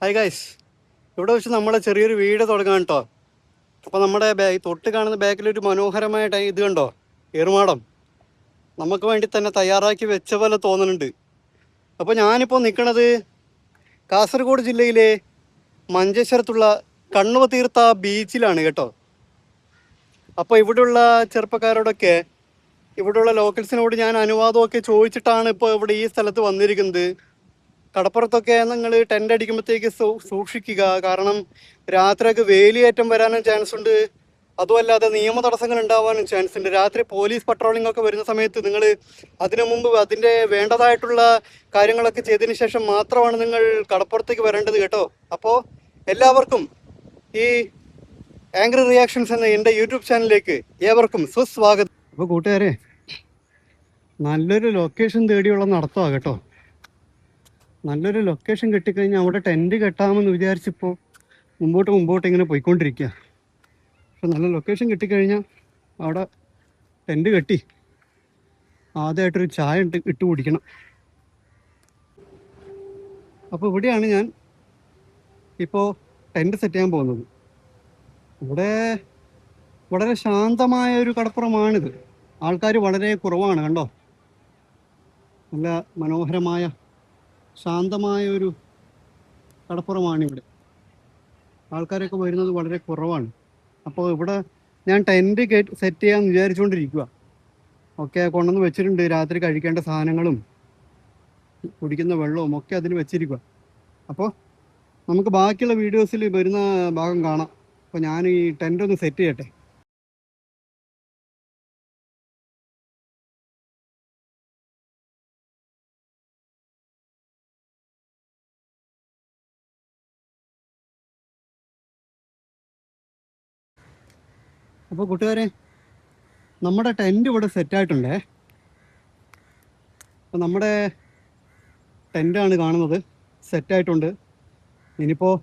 Hi guys, ഇവിടെ വെച്ച് നമ്മളെ ചെറിയൊരു വീട് തുടങ്ങാൻ കേട്ടോ. അപ്പോൾ നമ്മുടെ തൊട്ട് കാണുന്ന ബാക്കിലൊരു മനോഹരമായിട്ട് ഇത് കണ്ടോ, ഏറുമാടം നമുക്ക് വേണ്ടി തന്നെ തയ്യാറാക്കി വെച്ച പോലെ തോന്നുന്നുണ്ട്. അപ്പോൾ ഞാനിപ്പോൾ നിൽക്കുന്നത് കാസർഗോഡ് ജില്ലയിലെ മഞ്ചേശ്വരത്തുള്ള കണ്ണുവതീർത്ത ബീച്ചിലാണ് കേട്ടോ. അപ്പോൾ ഇവിടെയുള്ള ചെറുപ്പക്കാരോടൊക്കെ, ഇവിടെയുള്ള ലോക്കൽസിനോട് ഞാൻ അനുവാദമൊക്കെ ചോദിച്ചിട്ടാണ് ഇപ്പോൾ ഇവിടെ ഈ സ്ഥലത്ത് വന്നിരിക്കുന്നത്. കടപ്പുറത്തൊക്കെ നിങ്ങൾ ടെൻ്റ് അടിക്കുമ്പോഴത്തേക്ക് സൂക്ഷിക്കുക. കാരണം രാത്രിയൊക്കെ വേലിയേറ്റം വരാനും ചാൻസ് ഉണ്ട്. അതുമല്ലാതെ നിയമ തടസ്സങ്ങൾ ഉണ്ടാവാനും ചാൻസ് ഉണ്ട്. രാത്രി പോലീസ് പട്രോളിംഗ് ഒക്കെ വരുന്ന സമയത്ത് നിങ്ങൾ അതിനു മുമ്പ് അതിൻ്റെ വേണ്ടതായിട്ടുള്ള കാര്യങ്ങളൊക്കെ ചെയ്തതിന് ശേഷം മാത്രമാണ് നിങ്ങൾ കടപ്പുറത്തേക്ക് വരേണ്ടത് കേട്ടോ. അപ്പോൾ എല്ലാവർക്കും ഈ ആംഗ്രി റിയാക്ഷൻസ് എന്ന എൻ്റെ യൂട്യൂബ് ചാനലിലേക്ക് ഏവർക്കും സുസ്വാഗതം. അപ്പോൾ കൂട്ടുകാരെ, നല്ലൊരു ലൊക്കേഷൻ തേടിയുള്ള നടത്തമാണ് കേട്ടോ. നല്ലൊരു ലൊക്കേഷൻ കിട്ടിക്കഴിഞ്ഞാൽ അവിടെ ടെൻറ്റ് കെട്ടാമെന്ന് വിചാരിച്ചിപ്പോൾ മുമ്പോട്ട് ഇങ്ങനെ പോയിക്കൊണ്ടിരിക്കുക. പക്ഷെ നല്ല ലൊക്കേഷൻ കിട്ടിക്കഴിഞ്ഞാൽ അവിടെ ടെൻറ്റ് കെട്ടി ആദ്യമായിട്ടൊരു ചായ ഇട്ട് കുടിക്കണം. അപ്പോൾ ഇവിടെയാണ് ഞാൻ ഇപ്പോൾ ടെൻറ്റ് സെറ്റ് ചെയ്യാൻ പോകുന്നത്. ഇവിടെ വളരെ ശാന്തമായ ഒരു കടപ്പുറമാണിത്. ആൾക്കാർ വളരെ കുറവാണ് കണ്ടോ. നല്ല മനോഹരമായ ശാന്തമായ ഒരു കടപ്പുറമാണിവിടെ. ആൾക്കാരൊക്കെ വരുന്നത് വളരെ കുറവാണ്. അപ്പോൾ ഇവിടെ ഞാൻ ടെൻറ്റ് സെറ്റ് ചെയ്യാമെന്ന് വിചാരിച്ചുകൊണ്ടിരിക്കുക. ഒക്കെ കൊണ്ടുവന്ന് വെച്ചിട്ടുണ്ട്. രാത്രി കഴിക്കേണ്ട സാധനങ്ങളും കുടിക്കുന്ന വെള്ളവും ഒക്കെ അതിൽ വെച്ചിരിക്കുക. അപ്പോൾ നമുക്ക് ബാക്കിയുള്ള വീഡിയോസിൽ വരുന്ന ഭാഗം കാണാം. അപ്പോൾ ഞാൻ ഈ ടെൻറ്റ് ഒന്ന് സെറ്റ് ചെയ്യട്ടെ. അപ്പോൾ കൂട്ടുകാരെ, നമ്മുടെ ടെൻറ്റ് ഇവിടെ സെറ്റായിട്ടുണ്ടേ. അപ്പോൾ നമ്മുടെ ടെൻറ്റാണ് കാണുന്നത്, സെറ്റായിട്ടുണ്ട്. ഇനിയിപ്പോൾ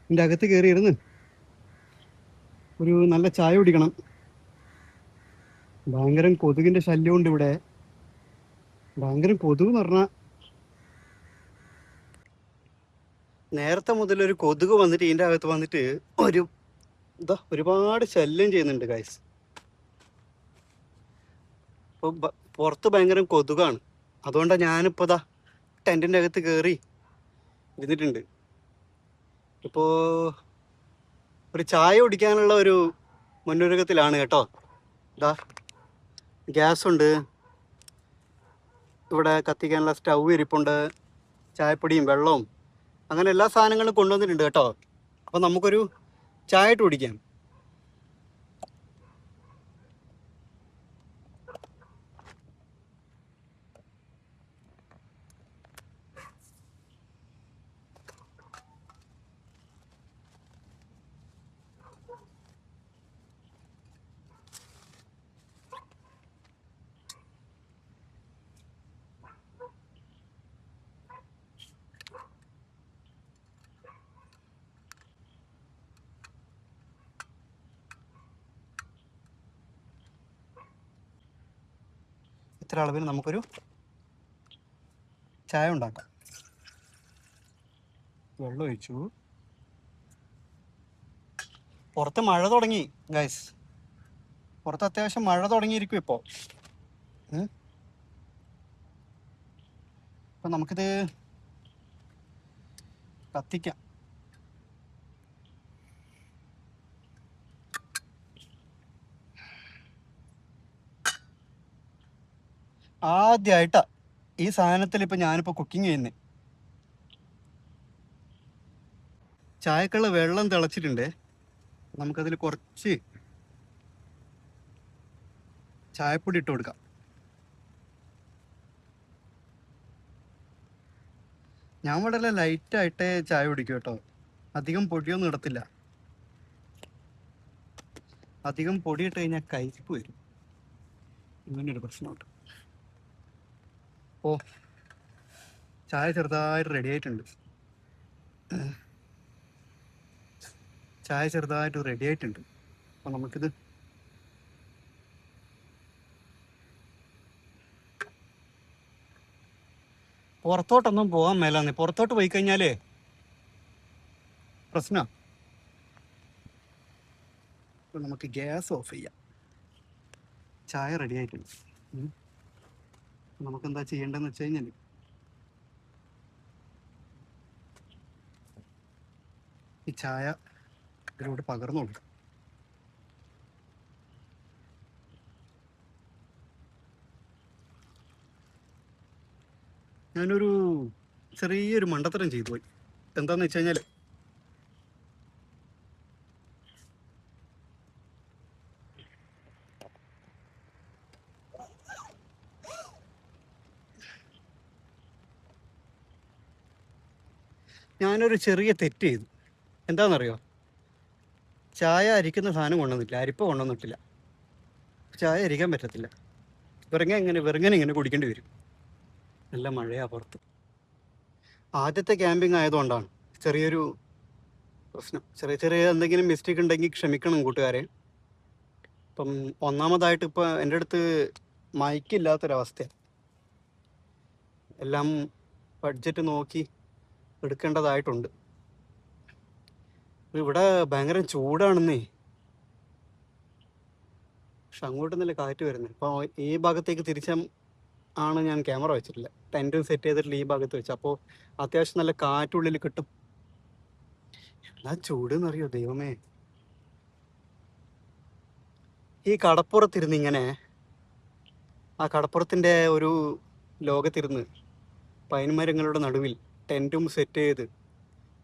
ഇതിൻ്റെ അകത്ത് കയറിയിരുന്ന് ഒരു നല്ല ചായ കുടിക്കണം. ഭയങ്കര കൊതുകിൻ്റെ ശല്യമുണ്ട് ഇവിടെ. ഭയങ്കര കൊതുക് എന്ന് പറഞ്ഞാൽ നേരത്തെ മുതലൊരു കൊതുക് വന്നിട്ട് ഇതിൻ്റെ അകത്ത് വന്നിട്ട് ഒരുപാട് ശല്യം ചെയ്യുന്നുണ്ട് ഗൈസ്. ഇപ്പോൾ പുറത്ത് ഭയങ്കര കൊതുകാണ്. അതുകൊണ്ടാണ് ഞാനിപ്പോൾ ടെൻറ്റിൻ്റെ അകത്ത് കയറി ഇരുന്നിട്ടുണ്ട്. ഇപ്പോൾ ഒരു ചായ കുടിക്കാനുള്ള ഒരു മുന്നൊരുക്കത്തിലാണ് കേട്ടോ. ഗ്യാസുണ്ട്, ഇവിടെ കത്തിക്കാനുള്ള സ്റ്റൗ ഇരിപ്പുണ്ട്, ചായപ്പൊടിയും വെള്ളവും അങ്ങനെ എല്ലാ സാധനങ്ങളും കൊണ്ടുവന്നിട്ടുണ്ട് കേട്ടോ. അപ്പോൾ നമുക്കൊരു ചായ ഇട്ട് കുടിക്കാം. ഇത്ര അളവിൽ നമുക്കൊരു ചായ ഉണ്ടാക്കാം. വെള്ളം ഒഴിച്ചു. പുറത്ത് മഴ തുടങ്ങി ഗൈസ്. പുറത്ത് അത്യാവശ്യം മഴ തുടങ്ങിയിരിക്കും ഇപ്പോൾ. അപ്പം നമുക്കിത് കത്തിക്കാം. ആദ്യമായിട്ടാണ് ഈ സാധനത്തിൽ ഇപ്പം ഞാനിപ്പോൾ കുക്കിംഗ് ചെയ്യുന്നത്. ചായക്കുള്ള വെള്ളം തിളച്ചിട്ടുണ്ട്. നമുക്കതിൽ കുറച്ച് ചായപ്പൊടി ഇട്ട് കൊടുക്കാം. ഞാൻ വളരെ ലൈറ്റായിട്ടേ ചായ കുടിക്കും കേട്ടോ. അധികം പൊടിയൊന്നും ഇടത്തില്ല. അധികം പൊടി ഇട്ട് കഴിഞ്ഞാൽ കയ്പ്പ് വരും. ഇങ്ങനെയൊരു പ്രശ്നമുണ്ട്. ഓ, ചായ ചെറുതായിട്ട് റെഡി ആയിട്ടുണ്ട്. അപ്പോൾ നമുക്കിത് പുറത്തോട്ടൊന്നും പോകാൻ മേലാന്ന്. പുറത്തോട്ട് പോയി കഴിഞ്ഞാലേ പ്രശ്നമാണ്. അപ്പോൾ നമുക്ക് ഗ്യാസ് ഓഫ് ചെയ്യാം. ചായ റെഡി ആയിട്ടുണ്ട്. നമുക്കെന്താ ചെയ്യേണ്ടതെന്ന് വെച്ച് കഴിഞ്ഞാൽ ഈ ചായ ഇതിലൂടെ പകർന്നു കൊടുക്കാം. ഞാനൊരു ചെറിയൊരു മണ്ടത്തരം ചെയ്തു പോയി. എന്താന്ന് വെച്ച് കഴിഞ്ഞാൽ ഞാനൊരു ചെറിയ തെറ്റ് ചെയ്തു. എന്താണെന്നറിയോ? ചായ അരിക്കുന്ന സാധനം കൊണ്ടുവന്നിട്ടില്ല, അരിപ്പ കൊണ്ടുവന്നിട്ടില്ല. ചായ അരിക്കാൻ പറ്റത്തില്ല. വെറുങ്ങനെ ഇങ്ങനെ കുടിക്കേണ്ടി വരും. നല്ല മഴയാണ് പുറത്ത്. ആദ്യത്തെ ക്യാമ്പിംഗ് ആയതുകൊണ്ടാണ് ചെറിയൊരു പ്രശ്നം. ചെറിയ എന്തെങ്കിലും മിസ്റ്റേക്ക് ഉണ്ടെങ്കിൽ ക്ഷമിക്കണം കൂട്ടുകാരെ. ഇപ്പം ഒന്നാമതായിട്ട് ഇപ്പോൾ എൻ്റെ അടുത്ത് മൈക്കില്ലാത്തൊരവസ്ഥയാണ്. എല്ലാം ബഡ്ജറ്റ് നോക്കി എടുക്കേണ്ടതായിട്ടുണ്ട്. ഇവിടെ ഭയങ്കര ചൂടാണെന്നേ. പക്ഷെ അങ്ങോട്ട് നല്ല കാറ്റ് വരുന്നത്. ഇപ്പോൾ ഈ ഭാഗത്തേക്ക് ആണ് ഞാൻ ക്യാമറ വെച്ചിട്ടില്ല. ടെൻറ്റും സെറ്റ് ചെയ്തിട്ടില്ല ഈ ഭാഗത്ത് വെച്ച്. അപ്പോൾ അത്യാവശ്യം നല്ല കാറ്റുള്ളിൽ കിട്ടും. എന്താ ചൂടെന്നറിയോ ദൈവമേ. ഈ കടപ്പുറത്തിരുന്ന് ഇങ്ങനെ ആ കടപ്പുറത്തിൻ്റെ ഒരു ലോകത്തിരുന്ന് പൈൻമരങ്ങളുടെ നടുവിൽ ടെൻറ്റും സെറ്റ് ചെയ്ത്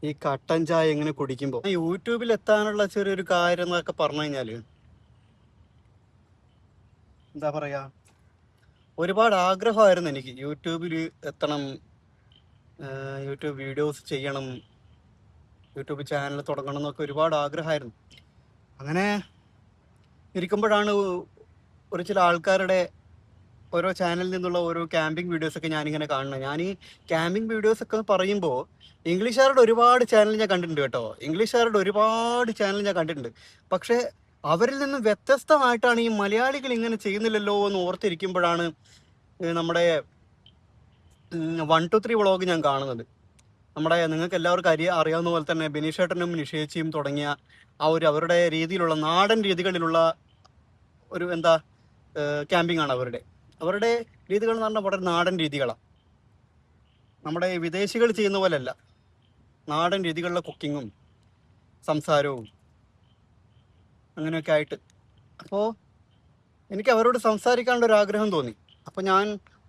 ഈ കട്ടൻ ചായ ഇങ്ങനെ കുടിക്കുമ്പോൾ യൂട്യൂബിൽ എത്താനുള്ള ചെറിയൊരു കാര്യം എന്നൊക്കെ പറഞ്ഞു കഴിഞ്ഞാൽ എന്താ പറയുക, ഒരുപാട് ആഗ്രഹമായിരുന്നു എനിക്ക് യൂട്യൂബിൽ എത്തണം, യൂട്യൂബ് വീഡിയോസ് ചെയ്യണം, യൂട്യൂബ് ചാനൽ തുടങ്ങണം എന്നൊക്കെ ഒരുപാട് ആഗ്രഹമായിരുന്നു. അങ്ങനെ ഇരിക്കുമ്പോഴാണ് ഒരു ചില ആൾക്കാരുടെ ഓരോ ചാനലിൽ നിന്നുള്ള ഓരോ ക്യാമ്പിംഗ് വീഡിയോസൊക്കെ ഞാനിങ്ങനെ കാണുന്നത്. ഞാൻ ഈ ക്യാമ്പിംഗ് വീഡിയോസൊക്കെ പറയുമ്പോൾ ഇംഗ്ലീഷുകാരുടെ ഒരുപാട് ചാനൽ ഞാൻ കണ്ടിട്ടുണ്ട് കേട്ടോ. ഇംഗ്ലീഷുകാരുടെ ഒരുപാട് ചാനൽ ഞാൻ കണ്ടിട്ടുണ്ട്. പക്ഷേ അവരിൽ നിന്നും വ്യത്യസ്തമായിട്ടാണ് ഈ മലയാളികൾ ഇങ്ങനെ ചെയ്യുന്നില്ലല്ലോ എന്ന് ഓർത്തിരിക്കുമ്പോഴാണ് നമ്മുടെ 1 2 3 വ്ളോഗ് ഞാൻ കാണുന്നത്. നിങ്ങൾക്ക് എല്ലാവർക്കും അറിയാവുന്ന പോലെ തന്നെ ബിനീഷേട്ടനും നിഷേച്ചിയും തുടങ്ങിയ ആ ഒരു അവരുടെ രീതിയിലുള്ള നാടൻ രീതികളിലുള്ള ഒരു ക്യാമ്പിംഗ് ആണ് അവരുടെ രീതികൾ എന്ന് പറഞ്ഞാൽ വളരെ നാടൻ രീതികളാണ്. നമ്മുടെ വിദേശികൾ ചെയ്യുന്ന പോലെയല്ല, നാടൻ രീതികളിലെ കുക്കിങ്ങും സംസാരവും അങ്ങനെയൊക്കെ ആയിട്ട്. അപ്പോൾ എനിക്ക് അവരോട് സംസാരിക്കാനുള്ള ഒരു ആഗ്രഹം തോന്നി. അപ്പോൾ ഞാൻ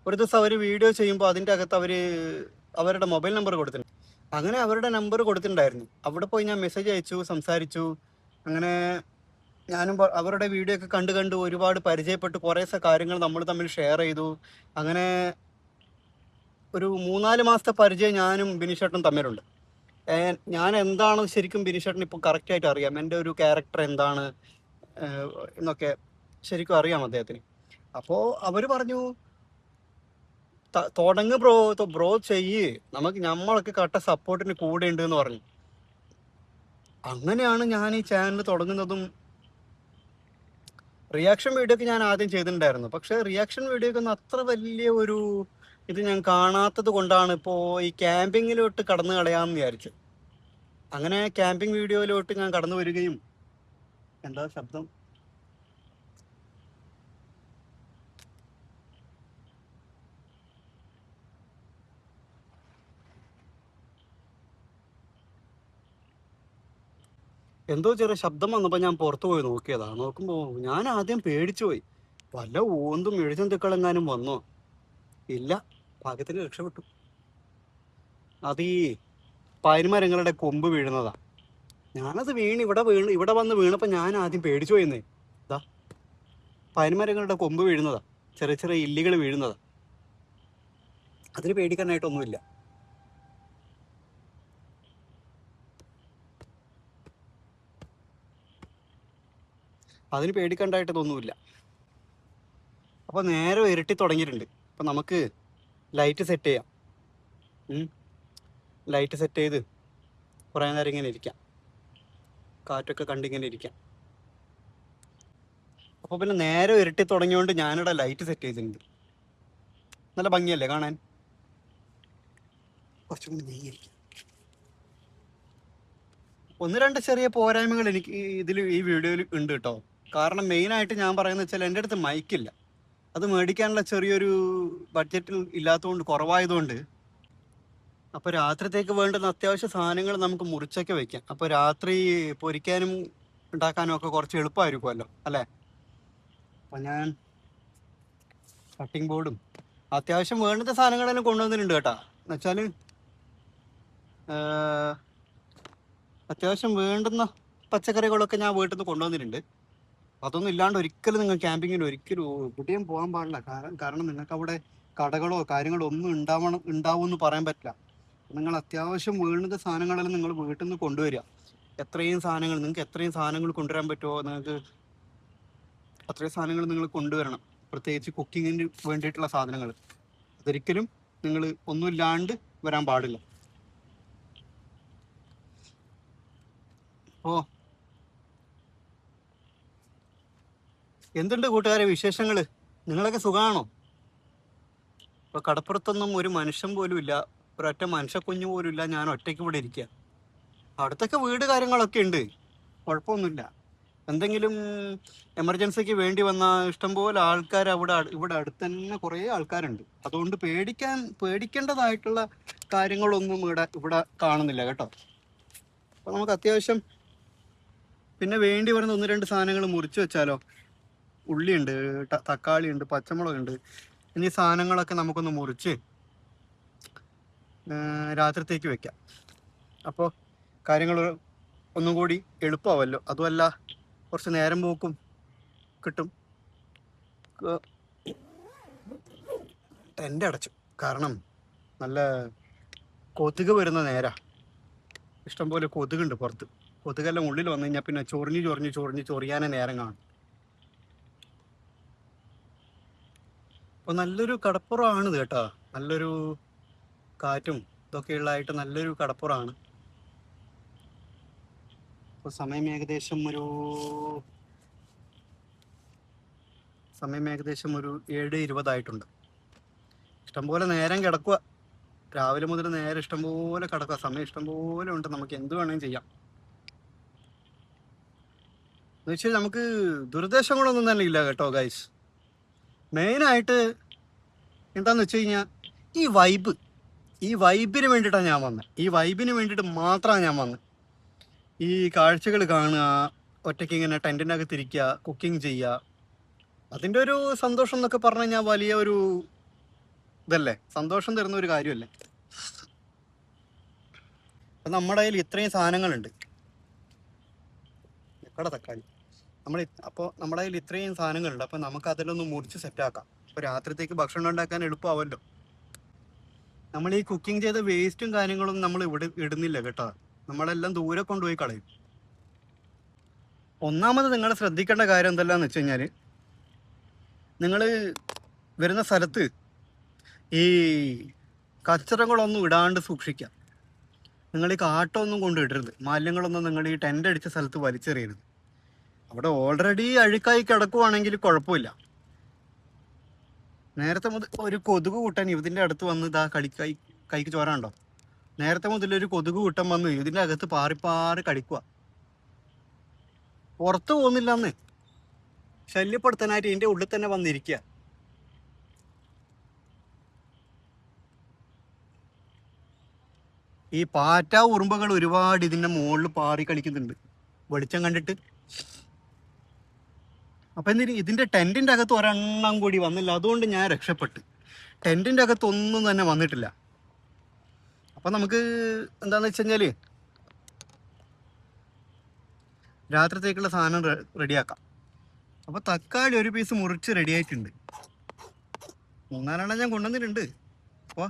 ഒരു ദിവസം അവർ വീഡിയോ ചെയ്യുമ്പോൾ അതിൻ്റെ അകത്ത് അവരുടെ മൊബൈൽ നമ്പർ കൊടുത്തിട്ടുണ്ട്. അങ്ങനെ അവരുടെ നമ്പർ കൊടുത്തിട്ടുണ്ടായിരുന്നു. അവിടെ പോയി ഞാൻ മെസ്സേജ് അയച്ചു, സംസാരിച്ചു. അങ്ങനെ ഞാനും അവരുടെ വീഡിയോ ഒക്കെ കണ്ട് ഒരുപാട് പരിചയപ്പെട്ട് കുറേ കാര്യങ്ങൾ നമ്മൾ തമ്മിൽ ഷെയർ ചെയ്തു. അങ്ങനെ ഒരു 3-4 മാസത്തെ പരിചയം ഞാനും ബിനീഷേട്ടനും തമ്മിലുണ്ട്. ഞാൻ എന്താണ് ശരിക്കും ബിനീഷേട്ടന് ഇപ്പോൾ കറക്റ്റായിട്ട് അറിയാം. എൻ്റെ ഒരു ക്യാരക്ടർ എന്താണ് എന്നൊക്കെ ശരിക്കും അറിയാം അദ്ദേഹത്തിന്. അപ്പോൾ അവർ പറഞ്ഞു, തുടങ്ങ് ബ്രോ ചെയ്യ്, നമ്മളൊക്കെ കട്ട സപ്പോർട്ടിന് കൂടെ ഉണ്ട് എന്ന് പറഞ്ഞു. അങ്ങനെയാണ് ഞാൻ ഈ ചാനൽ തുടങ്ങുന്നതും. റിയാക്ഷൻ വീഡിയോ ഒക്കെ ഞാൻ ആദ്യം ചെയ്തിട്ടുണ്ടായിരുന്നു. പക്ഷേ റിയാക്ഷൻ വീഡിയോ ഒക്കെ ഒന്നും അത്ര വലിയ ഒരു ഇത് ഞാൻ കാണാത്തത് കൊണ്ടാണ് ഇപ്പോൾ ഈ ക്യാമ്പിങ്ങിലോട്ട് കടന്നു കളയാമെന്ന് വിചാരിച്ചു. അങ്ങനെ ക്യാമ്പിംഗ് വീഡിയോയിലോട്ട് ഞാൻ കടന്നു വരികയും എന്താ ശബ്ദം എന്തോ ചെറിയ ശബ്ദം വന്നപ്പോൾ ഞാൻ പുറത്തു പോയി നോക്കിയതാണ്. നോക്കുമ്പോൾ ഞാൻ ആദ്യം പേടിച്ചു പോയി. വല്ല ഓന്തും എഴുചന്തുക്കളെങ്ങാനും വന്നോ? ഇല്ല, ഭാഗ്യത്തിന് രക്ഷപ്പെട്ടു. അത് ഈ പൈൻമരങ്ങളുടെ കൊമ്പ് വീഴുന്നതാ. ഞാനത് ഇവിടെ വന്ന് വീണപ്പോൾ ഞാൻ ആദ്യം പേടിച്ചു പോയെന്നേ. ഇതാ പൈൻമരങ്ങളുടെ കൊമ്പ് വീഴുന്നതാ, ചെറിയ ഇല്ലികൾ വീഴുന്നതാ. അതിന് പേടിക്കാനായിട്ടൊന്നുമില്ല. അതിന് പേടിക്കണ്ടായിട്ടതൊന്നുമില്ല. അപ്പോൾ നേരെ ഇരട്ടി തുടങ്ങിയിട്ടുണ്ട്. അപ്പം നമുക്ക് ലൈറ്റ് സെറ്റ് ചെയ്യാം. ലൈറ്റ് സെറ്റ് ചെയ്ത് കുറേ നേരം ഇങ്ങനെ ഇരിക്കാം, കാറ്റൊക്കെ കണ്ടിങ്ങനെ ഇരിക്കാം. അപ്പോൾ പിന്നെ നേരെ ഇരട്ടി തുടങ്ങിയോണ്ട് ഞാനിവിടെ ലൈറ്റ് സെറ്റ് ചെയ്തിട്ടുണ്ട്. നല്ല ഭംഗിയല്ലേ കാണാൻ? കുറച്ചും കൂടി നെയ്യിരിക്കും. ഒന്ന് രണ്ട് ചെറിയ പോരായ്മകൾ എനിക്ക് ഇതിൽ ഈ വീഡിയോയിൽ ഉണ്ട് കേട്ടോ. കാരണം മെയിനായിട്ട് ഞാൻ പറയുന്നത് വെച്ചാൽ എൻ്റെ അടുത്ത് മൈക്കില്ല. അത് മേടിക്കാനുള്ള ചെറിയൊരു ബഡ്ജറ്റിൽ ഇല്ലാത്തതുകൊണ്ട്, കുറവായതുകൊണ്ട്. അപ്പോൾ രാത്രിത്തേക്ക് വേണ്ടുന്ന അത്യാവശ്യ സാധനങ്ങൾ നമുക്ക് മുറിച്ചൊക്കെ വെക്കാം. അപ്പോൾ രാത്രി പൊരിക്കാനും ഉണ്ടാക്കാനും ഒക്കെ കുറച്ച് എളുപ്പമായിരിക്കുമല്ലോ അല്ലേ. അപ്പോൾ ഞാൻ കട്ടിംഗ് ബോർഡും അത്യാവശ്യം വേണ്ടുന്ന സാധനങ്ങളെല്ലാം കൊണ്ടുവന്നിട്ടുണ്ട് കേട്ടോ. എന്നുവെച്ചാൽ അത്യാവശ്യം വേണ്ടുന്ന പച്ചക്കറികളൊക്കെ ഞാൻ വീട്ടിൽ നിന്ന് കൊണ്ടുവന്നിട്ടുണ്ട്. അതൊന്നും ഇല്ലാണ്ട് ഒരിക്കലും നിങ്ങൾ ക്യാമ്പിങ്ങിന് ഒരിക്കലും എവിടെയും പോകാൻ പാടില്ല. കാരണം നിങ്ങൾക്ക് അവിടെ കടകളോ കാര്യങ്ങളോ ഒന്നും ഉണ്ടാവുമെന്ന് പറയാൻ പറ്റില്ല. നിങ്ങൾ അത്യാവശ്യം വേണ്ടുന്ന സാധനങ്ങളെല്ലാം നിങ്ങൾ വീട്ടിൽ നിന്ന് കൊണ്ടുവരിക. നിങ്ങൾക്ക് എത്രയും സാധനങ്ങൾ കൊണ്ടുവരാൻ പറ്റുമോ നിങ്ങൾക്ക് അത്രയും സാധനങ്ങൾ നിങ്ങൾ കൊണ്ടുവരണം. പ്രത്യേകിച്ച് കുക്കിങ്ങിന് വേണ്ടിയിട്ടുള്ള സാധനങ്ങൾ. അതൊരിക്കലും നിങ്ങൾ ഒന്നുമില്ലാണ്ട് വരാൻ പാടില്ല. ഓ, എന്തുണ്ട് കൂട്ടുകാരെ വിശേഷങ്ങൾ? നിങ്ങളൊക്കെ സുഖമാണോ? ഇപ്പോൾ കടപ്പുറത്തൊന്നും ഒരു മനുഷ്യൻ പോലും ഇല്ല, ഒരൊറ്റ മനുഷ്യക്കുഞ്ഞു പോലും ഇല്ല. ഞാൻ ഒറ്റയ്ക്ക് ഇവിടെ ഇരിക്കുക. അടുത്തൊക്കെ വീട് കാര്യങ്ങളൊക്കെ ഉണ്ട്, കുഴപ്പമൊന്നുമില്ല. എന്തെങ്കിലും എമർജൻസിക്ക് വേണ്ടി വന്ന ഇഷ്ടംപോലെ ആൾക്കാർ ഇവിടെ അടുത്ത് തന്നെ കുറേ ആൾക്കാരുണ്ട്. അതുകൊണ്ട് പേടിക്കേണ്ടതായിട്ടുള്ള കാര്യങ്ങളൊന്നും ഇവിടെ കാണുന്നില്ല കേട്ടോ. അപ്പോൾ നമുക്ക് അത്യാവശ്യം പിന്നെ വേണ്ടി വരുന്ന ഒന്ന് രണ്ട് സാധനങ്ങൾ മുറിച്ച് വെച്ചാലോ. ഉള്ളിയുണ്ട്, തക്കാളിയുണ്ട്, പച്ചമുളകുണ്ട്. എന്നീ സാധനങ്ങളൊക്കെ നമുക്കൊന്ന് മുറിച്ച് രാത്രിത്തേക്ക് വെക്കാം. അപ്പോൾ കാര്യങ്ങൾ ഒന്നും കൂടി എളുപ്പമാവല്ലോ. അതുമല്ല കുറച്ച് നേരം പോക്കും കിട്ടും. ടെൻ്റ് അടച്ചു, കാരണം നല്ല കൊതുക് വരുന്ന നേരാ. ഇഷ്ടംപോലെ കൊതുകുണ്ട് പുറത്ത്. കൊതുകെല്ലാം ഉള്ളിൽ വന്നു കഴിഞ്ഞാൽ പിന്നെ ചൊറിയാനേ നേരം കാണും. അപ്പോൾ നല്ലൊരു കടപ്പുറമാണിത് കേട്ടോ. നല്ലൊരു കാറ്റും ഇതൊക്കെ ഉള്ളതായിട്ട് നല്ലൊരു കടപ്പുറമാണ്. ഇപ്പോൾ സമയം ഏകദേശം ഒരു 7:20 ഇഷ്ടംപോലെ നേരം കിടക്കുക. രാവിലെ മുതൽ നേരെ ഇഷ്ടംപോലെ കിടക്കുക. സമയം ഇഷ്ടംപോലെ ഉണ്ട്, നമുക്ക് എന്ത് വേണമെങ്കിലും ചെയ്യാം. എന്ന് വെച്ചാൽ നമുക്ക് ദുരുദ്ദേശങ്ങളൊന്നും തന്നെ ഇല്ല കേട്ടോ ഗൈസ്. മെയിനായിട്ട് എന്താന്ന് വെച്ച് കഴിഞ്ഞാൽ ഈ വൈബിന് വേണ്ടിയിട്ടാണ് ഞാൻ വന്നത്. ഈ വൈബിന് വേണ്ടിയിട്ട് മാത്രമാണ് ഞാൻ വന്നത്. ഈ കാഴ്ചകൾ കാണുക, ഒറ്റയ്ക്ക് ഇങ്ങനെ ടെൻറ്റിൻ്റെ അകത്ത് ഇരിക്കുക, കുക്കിംഗ് ചെയ്യുക, അതിൻ്റെ ഒരു സന്തോഷം എന്നൊക്കെ പറഞ്ഞു കഴിഞ്ഞാൽ വലിയ ഒരു ഇതല്ലേ, സന്തോഷം തരുന്ന ഒരു കാര്യമല്ലേ. അപ്പം നമ്മുടെ കയ്യിൽ ഇത്രയും സാധനങ്ങളുണ്ട്. തക്കാളി അപ്പോൾ നമ്മുടെ കയ്യിൽ ഇത്രയും സാധനങ്ങളുണ്ട്. അപ്പോൾ നമുക്ക് അതിലൊന്ന് മുറിച്ച് സെറ്റാക്കാം. അപ്പോൾ രാത്രിത്തേക്ക് ഭക്ഷണം ഉണ്ടാക്കാൻ എളുപ്പമാവല്ലോ. നമ്മൾ ഈ കുക്കിംഗ് ചെയ്ത വേസ്റ്റും കാര്യങ്ങളും നമ്മൾ ഇവിടെ ഇടുന്നില്ല കേട്ടോ. നമ്മളെല്ലാം ദൂരെ കൊണ്ടുപോയി കളയും. ഒന്നാമത് നിങ്ങൾ ശ്രദ്ധിക്കേണ്ട കാര്യം എന്തെല്ലാന്ന് വെച്ച് കഴിഞ്ഞാൽ, നിങ്ങൾ വരുന്ന സ്ഥലത്ത് ഈ കച്ചറകളൊന്നും ഇടാണ്ട് സൂക്ഷിക്കുക. നിങ്ങൾ ഈ കാട്ടമൊന്നും കൊണ്ടിടരുത്. മാലിന്യങ്ങളൊന്നും നിങ്ങൾ ഈ ടെൻ്റ് അടിച്ച സ്ഥലത്ത് വലിച്ചെറിയരുത്. അവിടെ ഓൾറെഡി അഴുക്കായി കിടക്കുവാണെങ്കിൽ കുഴപ്പമില്ല. നേരത്തെ മുതൽ ഒരു കൊതുക് കൂട്ടൻ ഇതിൻ്റെ അടുത്ത് വന്ന് കൈക്ക് ചോരാണ്ടോ. നേരത്തെ മുതൽ ഒരു കൊതുക് കൂട്ടൻ വന്ന് ഇതിൻ്റെ അകത്ത് പാറി കടിക്കുക. പുറത്ത് പോകുന്നില്ലെന്ന് ശല്യപ്പെടുത്താനായിട്ട് ഇതിൻ്റെ ഉള്ളിൽ തന്നെ വന്നിരിക്കുക. ഈ പാറ്റ ഉറുമ്പുകൾ ഒരുപാട് ഇതിൻ്റെ മുകളിൽ പാറി കളിക്കുന്നുണ്ട് വെളിച്ചം കണ്ടിട്ട്. അപ്പം എന്തിന് ഇതിൻ്റെ ടെൻറ്റിൻ്റെ അകത്ത് ഒരെണ്ണം കൂടി വന്നില്ല. അതുകൊണ്ട് ഞാൻ രക്ഷപ്പെട്ട്. ടെൻറ്റിൻ്റെ അകത്ത് ഒന്നും തന്നെ വന്നിട്ടില്ല. അപ്പം നമുക്ക് എന്താണെന്ന് വെച്ച് കഴിഞ്ഞാൽ രാത്രിത്തേക്കുള്ള സാധനം റെഡിയാക്കാം. അപ്പോൾ തക്കാളി ഒരു പീസ് മുറിച്ച് റെഡിയായിട്ടുണ്ട്. 3-4 ഞാൻ കൊണ്ടുവന്നിട്ടുണ്ട്. അപ്പോൾ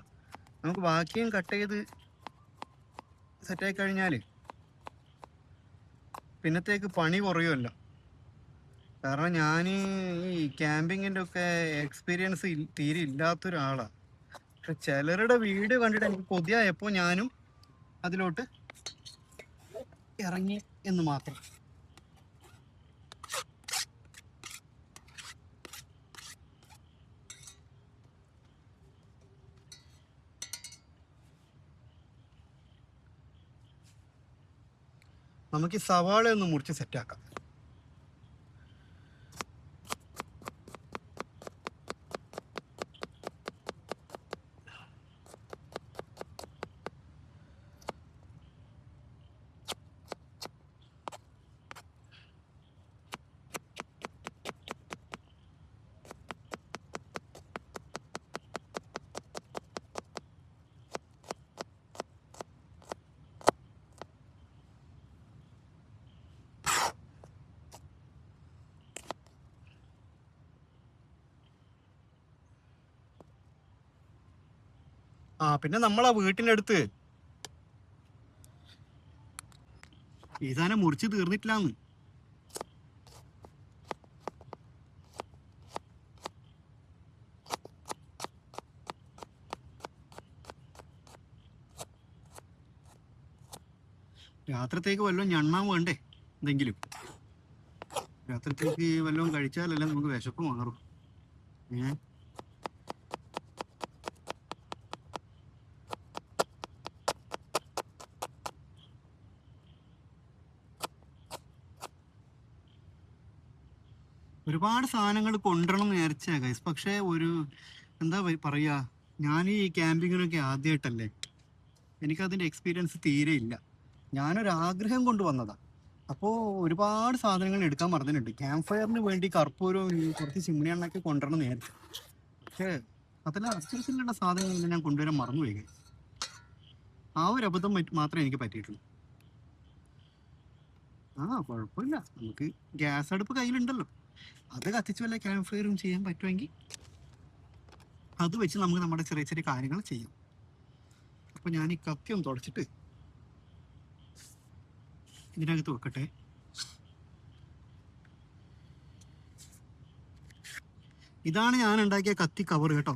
നമുക്ക് ബാക്കിയും കട്ട് ചെയ്ത് സെറ്റായി കഴിഞ്ഞാൽ പിന്നത്തേക്ക് പണി കുറയുമല്ലോ. കാരണം ഞാൻ ഈ ക്യാമ്പിങ്ങിൻ്റെ ഒക്കെ എക്സ്പീരിയൻസ് തീരെ ഇല്ലാത്തൊരാളാണ്. പക്ഷെ ചിലരുടെ വീഡിയോ കണ്ടിട്ട് എനിക്ക് കൊതിയായപ്പോൾ ഞാനും അതിലോട്ട് ഇറങ്ങി എന്ന് മാത്രം. നമുക്ക് ഈ സവാള ഒന്ന് മുറിച്ച് സെറ്റാക്കാം. പിന്നെ നമ്മളാ വീട്ടിൻ്റെ അടുത്ത് ഈ സാധനം മുറിച്ച് തീർന്നിട്ടില്ലാന്ന്. രാത്രിത്തേക്ക് വല്ലതും ഞണ്ണാൻ വേണ്ടേ എന്തെങ്കിലും? രാത്രിത്തേക്ക് വല്ലതും കഴിച്ചാലല്ലേ നമുക്ക് വിശപ്പ് മാറും. ഒരുപാട് സാധനങ്ങൾ കൊണ്ടുവരണം എന്ന് വിചാരിച്ചാ ഗൈസ്. പക്ഷേ എന്താ പറയാ, ഞാൻ ഈ ക്യാമ്പിങ്ങിനൊക്കെ ആദ്യമായിട്ടല്ലേ, എനിക്കതിൻ്റെ എക്സ്പീരിയൻസ് തീരെ ഇല്ല. ഞാനൊരാഗ്രഹം കൊണ്ട് വന്നതാ. അപ്പോൾ ഒരുപാട് സാധനങ്ങൾ എടുക്കാൻ മറന്നിട്ടുണ്ട്. ക്യാമ്പ് ഫയറിന് വേണ്ടി കർപ്പൂരവും കുറച്ച് ചിമ്മിണി എണ്ണയൊക്കെ കൊണ്ടുവരണം എന്ന് വിചാരിച്ചു. പക്ഷേ അതെല്ലാം അത്യാവശ്യമുള്ള സാധനങ്ങൾ ഞാൻ കൊണ്ടുവരാൻ മറന്നുപോയി. ആ ഒരു അബദ്ധം മാത്രമേ എനിക്ക് പറ്റിയിട്ടുള്ളൂ. കുഴപ്പമില്ല, നമുക്ക് ഗ്യാസ് അടുപ്പ് കയ്യിലുണ്ടല്ലോ, അത് കത്തിച്ച് വല്ല ക്യാമ്പ് ഫയറും ചെയ്യാൻ പറ്റുമെങ്കിൽ അത് വെച്ച് നമുക്ക് നമ്മുടെ ചെറിയ ചെറിയ കാര്യങ്ങൾ ചെയ്യാം. അപ്പോൾ ഞാൻ ഈ കത്തി ഒന്ന് തുടച്ചിട്ട് ഇതിനകത്ത് വെക്കട്ടെ. ഇതാണ് ഞാൻ ഉണ്ടാക്കിയ കത്തി കവർ കേട്ടോ,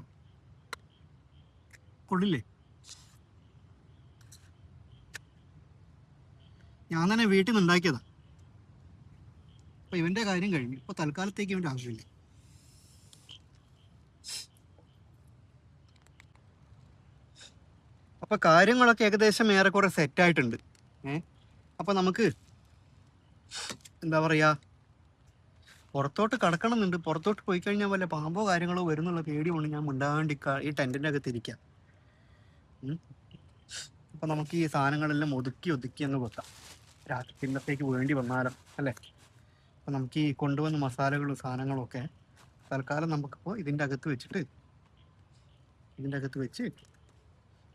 കൊള്ളില്ലേ? ഞാൻ തന്നെ വീട്ടിൽ നിന്ന് ഉണ്ടാക്കിയതാ. അപ്പൊ ഇവന്റെ കാര്യം കഴിഞ്ഞു. ഇപ്പൊ തൽക്കാലത്തേക്ക് ഇവന്റെ ആവശ്യമില്ല. അപ്പൊ കാര്യങ്ങളൊക്കെ ഏകദേശം ഏറെക്കുറെ സെറ്റായിട്ടുണ്ട്. അപ്പൊ നമുക്ക് എന്താ പറയാ, പുറത്തോട്ട് കടക്കണമെന്നുണ്ട്. പുറത്തോട്ട് പോയി കഴിഞ്ഞാൽ വല്ല പാമ്പോ കാര്യങ്ങളോ വരുന്നുള്ള പേടി കൊണ്ട് ഞാൻ മിണ്ടാണ്ട് ഈ ടെന്റിന്റെ അകത്ത് ഇരിക്കാം. അപ്പൊ നമുക്ക് ഈ സാധനങ്ങളെല്ലാം ഒതുക്കി അങ്ങ് വെക്കാം, രാത്രി പിന്നത്തേക്ക് വേണ്ടി വന്നാലും അല്ലേ. അപ്പം നമുക്ക് ഈ കൊണ്ടുവന്ന മസാലകളും സാധനങ്ങളും ഒക്കെ തൽക്കാലം നമുക്കിപ്പോൾ ഇതിൻ്റെ അകത്ത് വെച്ച്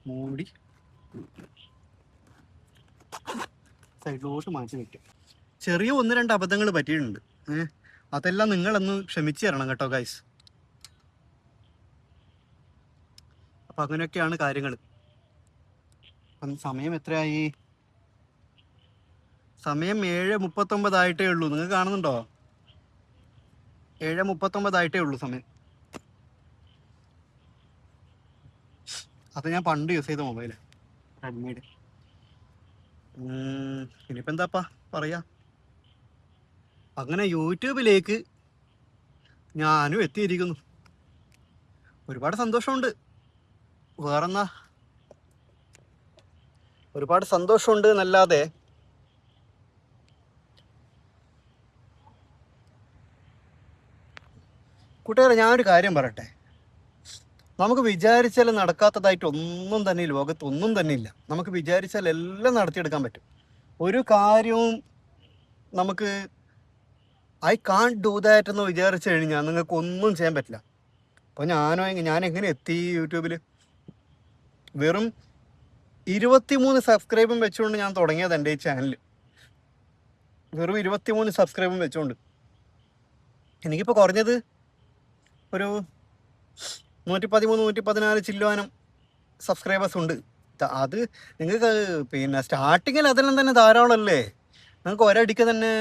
മൂടി സൈഡിലോട്ട് മാറ്റി വയ്ക്കും. ചെറിയ 1-2 അബദ്ധങ്ങൾ പറ്റിയിട്ടുണ്ട്. അതെല്ലാം നിങ്ങളൊന്ന് ക്ഷമിച്ചു തരണം കേട്ടോ ഗൈസ്. അപ്പം അങ്ങനെയൊക്കെയാണ് കാര്യങ്ങൾ. അപ്പം സമയം എത്രയായി? സമയം 7:39 ആയിട്ടേ ഉള്ളൂ. നിങ്ങൾ കാണുന്നുണ്ടോ? 7:39 ആയിട്ടേ ഉള്ളൂ സമയം. അത് ഞാൻ പണ്ട് യൂസ് ചെയ്ത മൊബൈല്, റെഡ്മിയുടെ. ഇനിയിപ്പോൾ എന്താപ്പാ പറയാ, അങ്ങനെ യൂട്യൂബിലേക്ക് ഞാനും എത്തിയിരിക്കുന്നു. ഒരുപാട് സന്തോഷമുണ്ട്. വേറെന്നാ, ഒരുപാട് സന്തോഷമുണ്ട് എന്നല്ലാതെ കൂട്ടുകാരെ, ഞാനൊരു കാര്യം പറയട്ടെ. നമുക്ക് വിചാരിച്ചാൽ നടക്കാത്തതായിട്ട് ഒന്നും തന്നെ ലോകത്ത് ഒന്നും തന്നെ ഇല്ല. നമുക്ക് വിചാരിച്ചാൽ എല്ലാം നടത്തിയെടുക്കാൻ പറ്റും. ഒരു കാര്യവും നമുക്ക് ഐ കാൺട്ട് ഡു ദാറ്റ് എന്ന് വിചാരിച്ചു കഴിഞ്ഞാൽ നിങ്ങൾക്ക് ഒന്നും ചെയ്യാൻ പറ്റില്ല. അപ്പോൾ ഞാൻ എങ്ങനെ എത്തി യൂട്യൂബിൽ? വെറും 23 സബ്സ്ക്രൈബും വെച്ചുകൊണ്ട് ഞാൻ തുടങ്ങിയത് എൻ്റെ ഈ ചാനൽ. വെറും 23 സബ്സ്ക്രൈബും വെച്ചുകൊണ്ട് എനിക്കിപ്പോൾ കുറഞ്ഞത് ഒരു 113-114 ചില്ലുവാനും സബ്സ്ക്രൈബേഴ്സ് ഉണ്ട്. അത് നിങ്ങൾക്ക് പിന്നെ സ്റ്റാർട്ടിങ്ങിൽ അതെല്ലാം തന്നെ ധാരാളമല്ലേ. നിങ്ങൾക്ക് ഒരടിക്ക് തന്നെ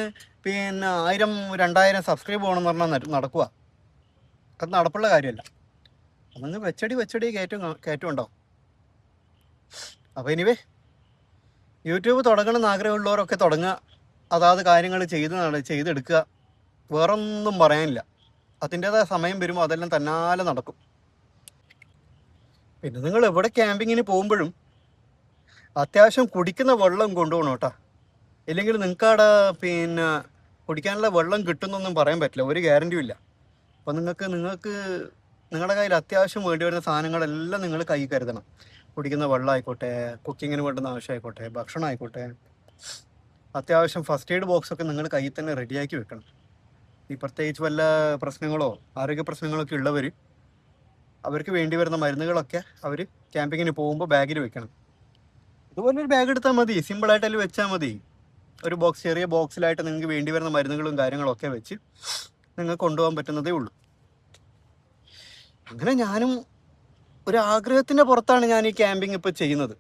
1000-2000 സബ്സ്ക്രൈബ് പോകണമെന്ന് പറഞ്ഞാൽ നടക്കുക. അത് നടപ്പുള്ള കാര്യമല്ല. അതങ്ങ് വെച്ചടി കയറ്റം ഉണ്ടാവും. അപ്പോൾ എനിവേ, യൂട്യൂബ് തുടങ്ങണമെന്ന് ആഗ്രഹമുള്ളവരൊക്കെ തുടങ്ങുക. അതാത് കാര്യങ്ങൾ ചെയ്തെടുക്കുക. വേറൊന്നും പറയാനില്ല. അതിൻ്റേതായ സമയം വരുമ്പോൾ അതെല്ലാം തന്നാലെ നടക്കും. പിന്നെ നിങ്ങൾ എവിടെ ക്യാമ്പിങ്ങിന് പോകുമ്പോഴും അത്യാവശ്യം കുടിക്കുന്ന വെള്ളം കൊണ്ടുപോകണം കേട്ടോ. ഇല്ലെങ്കിൽ നിങ്ങൾക്ക് അവിടെ പിന്നെ കുടിക്കാനുള്ള വെള്ളം കിട്ടുന്നൊന്നും പറയാൻ പറ്റില്ല, ഒരു ഗ്യാരണ്ടിയും ഇല്ല. അപ്പോൾ നിങ്ങൾക്ക് നിങ്ങളുടെ കയ്യിൽ അത്യാവശ്യം വേണ്ടി വരുന്ന സാധനങ്ങളെല്ലാം നിങ്ങൾ കൈ കരുതണം. കുടിക്കുന്ന വെള്ളം ആയിക്കോട്ടെ, കുക്കിങ്ങിന് വേണ്ടുന്ന ആവശ്യമായിക്കോട്ടെ, ഭക്ഷണം ആയിക്കോട്ടെ, അത്യാവശ്യം ഫസ്റ്റ് എയ്ഡ് ബോക്സൊക്കെ നിങ്ങൾ കയ്യിൽ തന്നെ റെഡിയാക്കി വെക്കണം. ഈ പ്രത്യേകിച്ച് വല്ല പ്രശ്നങ്ങളോ ആരോഗ്യ പ്രശ്നങ്ങളൊക്കെ ഉള്ളവർ, അവർക്ക് വേണ്ടി വരുന്ന മരുന്നുകളൊക്കെ അവർ ക്യാമ്പിങ്ങിന് പോകുമ്പോൾ ബാഗിൽ വെക്കണം. അതുപോലെ ഒരു ബാഗ് എടുത്താൽ മതി, സിമ്പിളായിട്ട് അതിൽ വെച്ചാൽ മതി. ഒരു ബോക്സ്, ചെറിയ ബോക്സിലായിട്ട് നിങ്ങൾക്ക് വേണ്ടി വരുന്ന മരുന്നുകളും കാര്യങ്ങളൊക്കെ വെച്ച് നിങ്ങൾക്ക് കൊണ്ടുപോകാൻ പറ്റുന്നതേ ഉള്ളൂ. അങ്ങനെ ഞാനും ഒരു ആഗ്രഹത്തിൻ്റെ പുറത്താണ് ഞാൻ ഈ ക്യാമ്പിങ് ഇപ്പോൾ ചെയ്യുന്നത്.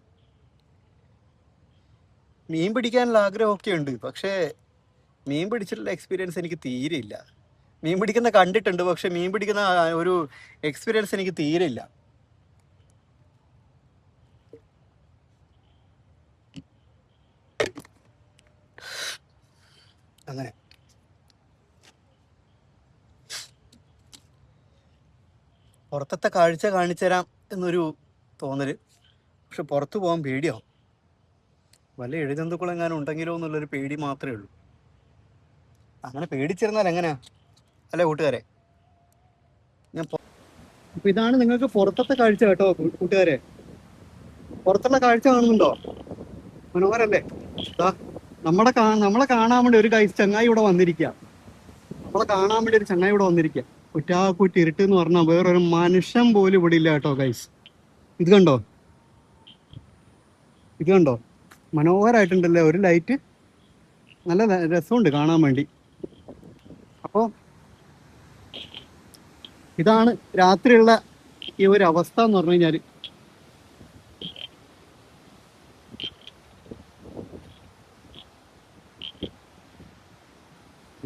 മീൻ പിടിക്കാനുള്ള ആഗ്രഹമൊക്കെ ഉണ്ട്, പക്ഷേ മീൻ പിടിച്ചിട്ടുള്ള എക്സ്പീരിയൻസ് എനിക്ക് തീരെ ഇല്ല. മീൻ പിടിക്കുന്ന കണ്ടിട്ടുണ്ട്, പക്ഷെ മീൻ പിടിക്കുന്ന ഒരു എക്സ്പീരിയൻസ് എനിക്ക് തീരെ ഇല്ല. അങ്ങനെ പുറത്തത്തെ കാഴ്ച കാണിച്ചു തരാം എന്നൊരു തോന്നല്, പക്ഷെ പുറത്തു പോകാൻ പേടിയാവും. വല്ല എഴുജന്തുക്കളെങ്ങാനും ഉണ്ടെങ്കിലോ എന്നുള്ളൊരു പേടി മാത്രമേ ഉള്ളൂ. അങ്ങനെ പേടിച്ചിരുന്നാൽ എങ്ങനെയാ അല്ലേ കൂട്ടുകാരെ? അപ്പൊ ഇതാണ് നിങ്ങൾക്ക് പുറത്തത്തെ കാഴ്ച കേട്ടോ കൂട്ടുകാരെ. പുറത്തുള്ള കാഴ്ച കാണുന്നുണ്ടോ? മനോഹരല്ലേ? നമ്മളെ കാണാൻ വേണ്ടി ഒരു ചങ്ങായി ഇവിടെ വന്നിരിക്കുക. നമ്മളെ കാണാൻ വേണ്ടി ഒരു ചങ്ങായി ഇവിടെ വന്നിരിക്കുക. കുറ്റാക്കുറ്റി ഇരുട്ട് എന്ന് പറഞ്ഞാൽ വേറൊരു മനുഷ്യൻ പോലും ഇവിടെ ഇല്ല കേട്ടോ ഗൈസ്. ഇത് കണ്ടോ, ഇത് കണ്ടോ, മനോഹരമായിട്ടുണ്ടല്ലേ ഒരു ലൈറ്റ്. നല്ല രസമുണ്ട് കാണാൻ വേണ്ടി. അപ്പോൾ ഇതാണ് രാത്രിയുള്ള ഈ ഒരു അവസ്ഥ എന്ന് പറഞ്ഞു കഴിഞ്ഞാൽ.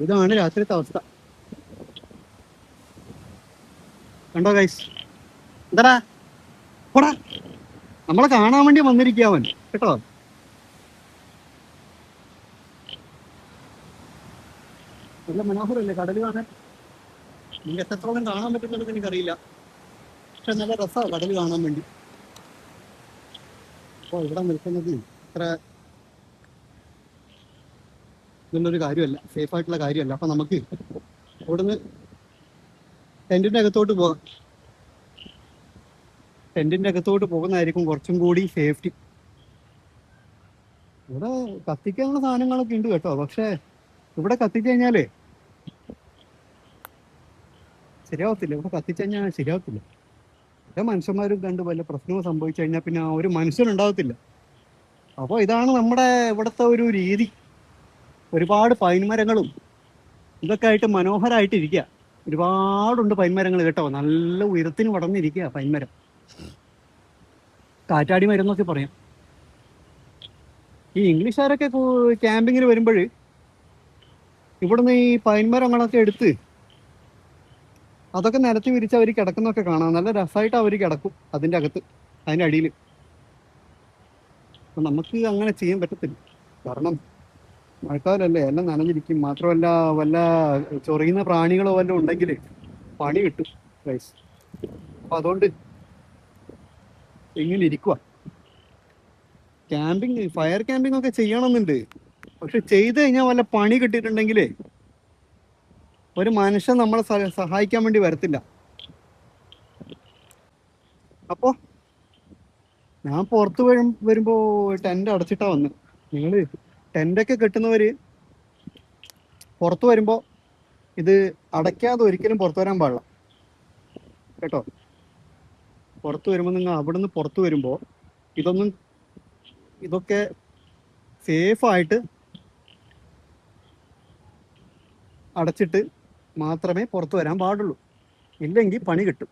ഇതാണ് രാത്രിത്തെ അവസ്ഥ. കണ്ടോ ഗൈസ്? എന്താടാ പോടാ, നമ്മളെ കാണാൻ വേണ്ടി വന്നിരിക്കാവൻ കേട്ടോ. നല്ല മനോഹരമല്ലേ കടൽ കാണാൻ? നിങ്ങൾക്ക് എത്രത്തോളം കാണാൻ പറ്റുന്നുണ്ടെന്ന് എനിക്കറിയില്ല, പക്ഷെ നല്ല രസമാണ് കടൽ കാണാൻ വേണ്ടി. അപ്പോൾ ഇവിടെ നിൽക്കുന്നത് അത്ര ഇതുള്ളൊരു കാര്യമല്ല, സേഫ് ആയിട്ടുള്ള കാര്യമല്ല. അപ്പൊ നമുക്ക് ഇവിടുന്ന് ടെന്റിന്റെ അകത്തോട്ട് പോകാം. ടെന്റിന്റെ അകത്തോട്ട് പോകുന്നതായിരിക്കും കുറച്ചും കൂടി സേഫ്റ്റി. ഇവിടെ കത്തിക്കാനുള്ള സാധനങ്ങളൊക്കെ ഉണ്ട് കേട്ടോ, പക്ഷെ ഇവിടെ കത്തിച്ചു കഴിഞ്ഞാലേ ശരിയാവത്തില്ല. ഇവിടെ കത്തിച്ചു കഴിഞ്ഞാൽ ശരിയാവത്തില്ല. എല്ലാ മനുഷ്യന്മാരും കണ്ട് വല്ല പ്രശ്നവും സംഭവിച്ചു കഴിഞ്ഞാൽ പിന്നെ ഒരു മനുഷ്യനുണ്ടാവത്തില്ല. അപ്പോൾ ഇതാണ് നമ്മുടെ ഇവിടുത്തെ ഒരു രീതി. ഒരുപാട് പൈൻമരങ്ങളും ഇതൊക്കെ ആയിട്ട് മനോഹരമായിട്ട് ഇരിക്കുക. ഒരുപാടുണ്ട് പൈൻമരങ്ങൾ കേട്ടോ, നല്ല ഉയരത്തിന് പടർന്നിരിക്കുക പൈൻമരം. കാറ്റാടി മരം എന്നൊക്കെ പറയാം. ഈ ഇംഗ്ലീഷുകാരൊക്കെ ക്യാമ്പിങ്ങിന് വരുമ്പോൾ ഇവിടുന്ന് ഈ പൈൻമരങ്ങളൊക്കെ എടുത്ത് അതൊക്കെ നിരത്തി വിരിച്ച് അവർ കിടക്കുന്നൊക്കെ കാണാം. നല്ല രസമായിട്ട് അവർ കിടക്കും അതിൻ്റെ അകത്ത്, അതിൻ്റെ അടിയിൽ. അപ്പം നമുക്ക് അങ്ങനെ ചെയ്യാൻ പറ്റത്തില്ല, കാരണം മഴക്കാലല്ലേ, എല്ലാം നനഞ്ഞിരിക്കും. മാത്രമല്ല വല്ല ചൊറിയുന്ന പ്രാണികളോ വല്ലതും ഉണ്ടെങ്കിൽ പണി കിട്ടും ഗൈസ്. അപ്പം അതുകൊണ്ട് ഇങ്ങനെ ഇരിക്കുക. ക്യാമ്പിങ്, ഫയർ ക്യാമ്പിംഗ് ഒക്കെ ചെയ്യണമെന്നുണ്ട്, പക്ഷെ ചെയ്ത് കഴിഞ്ഞാൽ വല്ല പണി കിട്ടിയിട്ടുണ്ടെങ്കിലേ ഒരു മനുഷ്യൻ നമ്മളെ സഹായിക്കാൻ വേണ്ടി വരത്തില്ല. അപ്പോൾ ഞാൻ പുറത്ത് വരുമ്പോൾ ടെന്റ് അടച്ചിട്ടാ വന്ന്. നിങ്ങൾ ടെന്റൊക്കെ കെട്ടുന്നവര് പുറത്ത് വരുമ്പോൾ ഇത് അടയ്ക്കാതെ ഒരിക്കലും പുറത്തു വരാൻ പാടില്ല കേട്ടോ. പുറത്ത് വരുമ്പോൾ നിങ്ങൾ അവിടുന്ന് പുറത്ത് വരുമ്പോൾ ഇതൊക്കെ സേഫായിട്ട് അടച്ചിട്ട് മാത്രമേ പുറത്തു വരാൻ പാടുള്ളൂ, ഇല്ലെങ്കിൽ പണി കിട്ടും.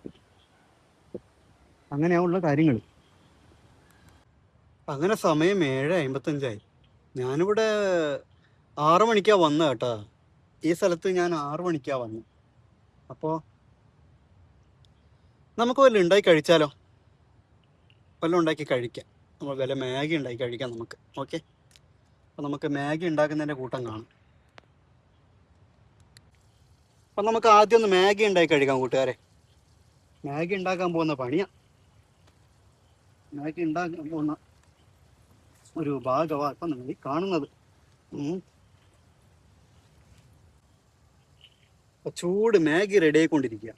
അങ്ങനെയാണുള്ള കാര്യങ്ങൾ. അങ്ങനെ സമയം 7:55. ഞാനിവിടെ 6 മണിക്കാണ് വന്നത് കേട്ടോ. ഈ സ്ഥലത്ത് ഞാൻ 6 മണിക്കാണ് വന്നത്. അപ്പോൾ നമുക്ക് വല്ലതും ഉണ്ടാക്കി കഴിച്ചാലോ? വല്ലതും ഉണ്ടാക്കി കഴിക്കാം. നമ്മൾ വല്ല മാഗി ഉണ്ടാക്കി കഴിക്കാം നമുക്ക്. ഓക്കെ, അപ്പോൾ നമുക്ക് മാഗി ഉണ്ടാക്കുന്നതിൻ്റെ കൂട്ടം കാണാം. അപ്പം നമുക്ക് ആദ്യം ഒന്ന് മാഗി ഉണ്ടാക്കി കഴിക്കാം കൂട്ടുകാരെ. മാഗി ഉണ്ടാക്കാൻ പോകുന്ന പണിയാണ്. മാഗി ഉണ്ടാക്കാൻ പോകുന്ന ഒരു ഭാഗമാണ് ഇപ്പം നിങ്ങൾ കാണുന്നത്. ഉം. അപ്പൊ ചൂട് മാഗി റെഡി ആയിക്കൊണ്ടിരിക്കുക.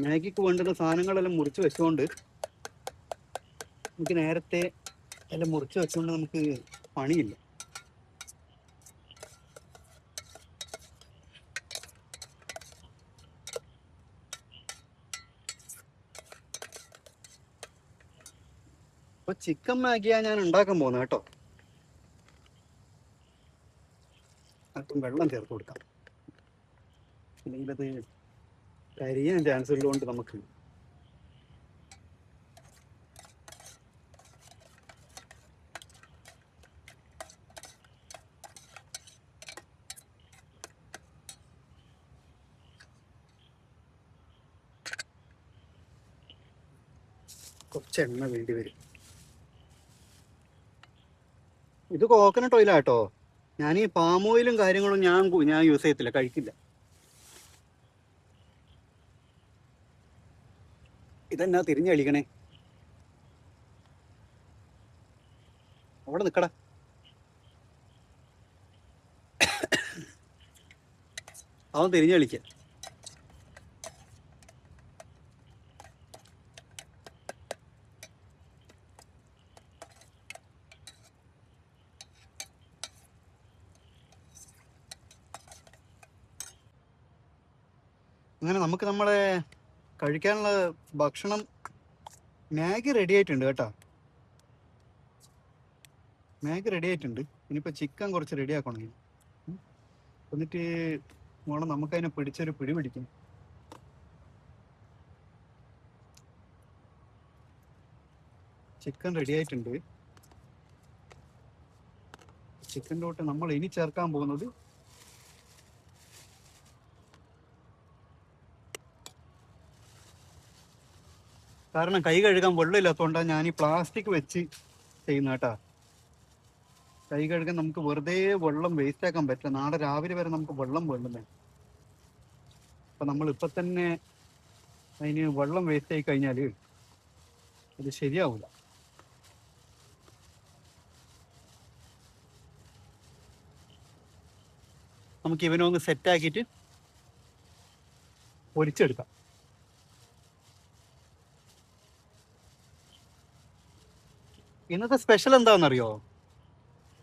മാഗിക്ക് വേണ്ടുന്ന സാധനങ്ങളെല്ലാം മുറിച്ച് വെച്ചുകൊണ്ട് നമുക്ക് നേരത്തെ എല്ലാം മുറിച്ച് വെച്ചുകൊണ്ട് നമുക്ക് പണിയില്ല. അപ്പൊ ചിക്കൻ മാഗിയാ ഞാൻ ഉണ്ടാക്കാൻ പോകുന്നത് കേട്ടോ. അല്പം വെള്ളം ചേർത്ത് കൊടുക്കാം, അല്ലെങ്കിൽ അത് കരിയാൻ ചാൻസ് ഉള്ളതുകൊണ്ട് നമുക്ക് കുറച്ച് എണ്ണ വേണ്ടി വരും. ഇത് കോക്കനട്ട് ഓയിലാ കേട്ടോ. ഞാൻ ഈ പാം ഓയിലും കാര്യങ്ങളും ഞാൻ യൂസ് ചെയ്യത്തില്ല, കഴിക്കില്ല. ഇതെന്നാ തിരിഞ്ഞളിക്കണേ, അവിടെ നിക്കടാ. അവൻ തിരിഞ്ഞളിക്ക. അങ്ങനെ നമുക്ക് നമ്മളെ കഴിക്കാനുള്ള ഭക്ഷണം മാഗി റെഡി ആയിട്ടുണ്ട് കേട്ടോ. മാഗി റെഡി ആയിട്ടുണ്ട്. ഇനിയിപ്പോൾ ചിക്കൻ കുറച്ച് റെഡി ആക്കണം. എന്നിട്ട് വേണം നമുക്കതിനെ പിടിച്ചൊരു പിടി പിടിക്കും. ചിക്കൻ റെഡി ആയിട്ടുണ്ട്. ചിക്കൻ്റെ തൊട്ട് നമ്മൾ ഇനി ചേർക്കാൻ പോകുന്നത് കാരണം കൈ കഴുകാൻ വെള്ളമില്ലാത്തതുകൊണ്ടാണ് ഞാൻ ഈ പ്ലാസ്റ്റിക് വെച്ച് ചെയ്യുന്ന കേട്ടാ. കൈ കഴുകാൻ നമുക്ക് വെറുതെ വെള്ളം വേസ്റ്റ് ആക്കാൻ പറ്റില്ല. നാളെ രാവിലെ വരെ നമുക്ക് വെള്ളം വേണ്ടുന്നേ. അപ്പം നമ്മൾ ഇപ്പം തന്നെ അതിന് വെള്ളം വേസ്റ്റ് ആയി കഴിഞ്ഞാൽ അത് ശരിയാവില്ല. നമുക്ക് ഇവനൊന്ന് സെറ്റാക്കിയിട്ട് പൊരിച്ചെടുക്കാം. ഇന്നത്തെ സ്പെഷ്യൽ എന്താണെന്നറിയോ?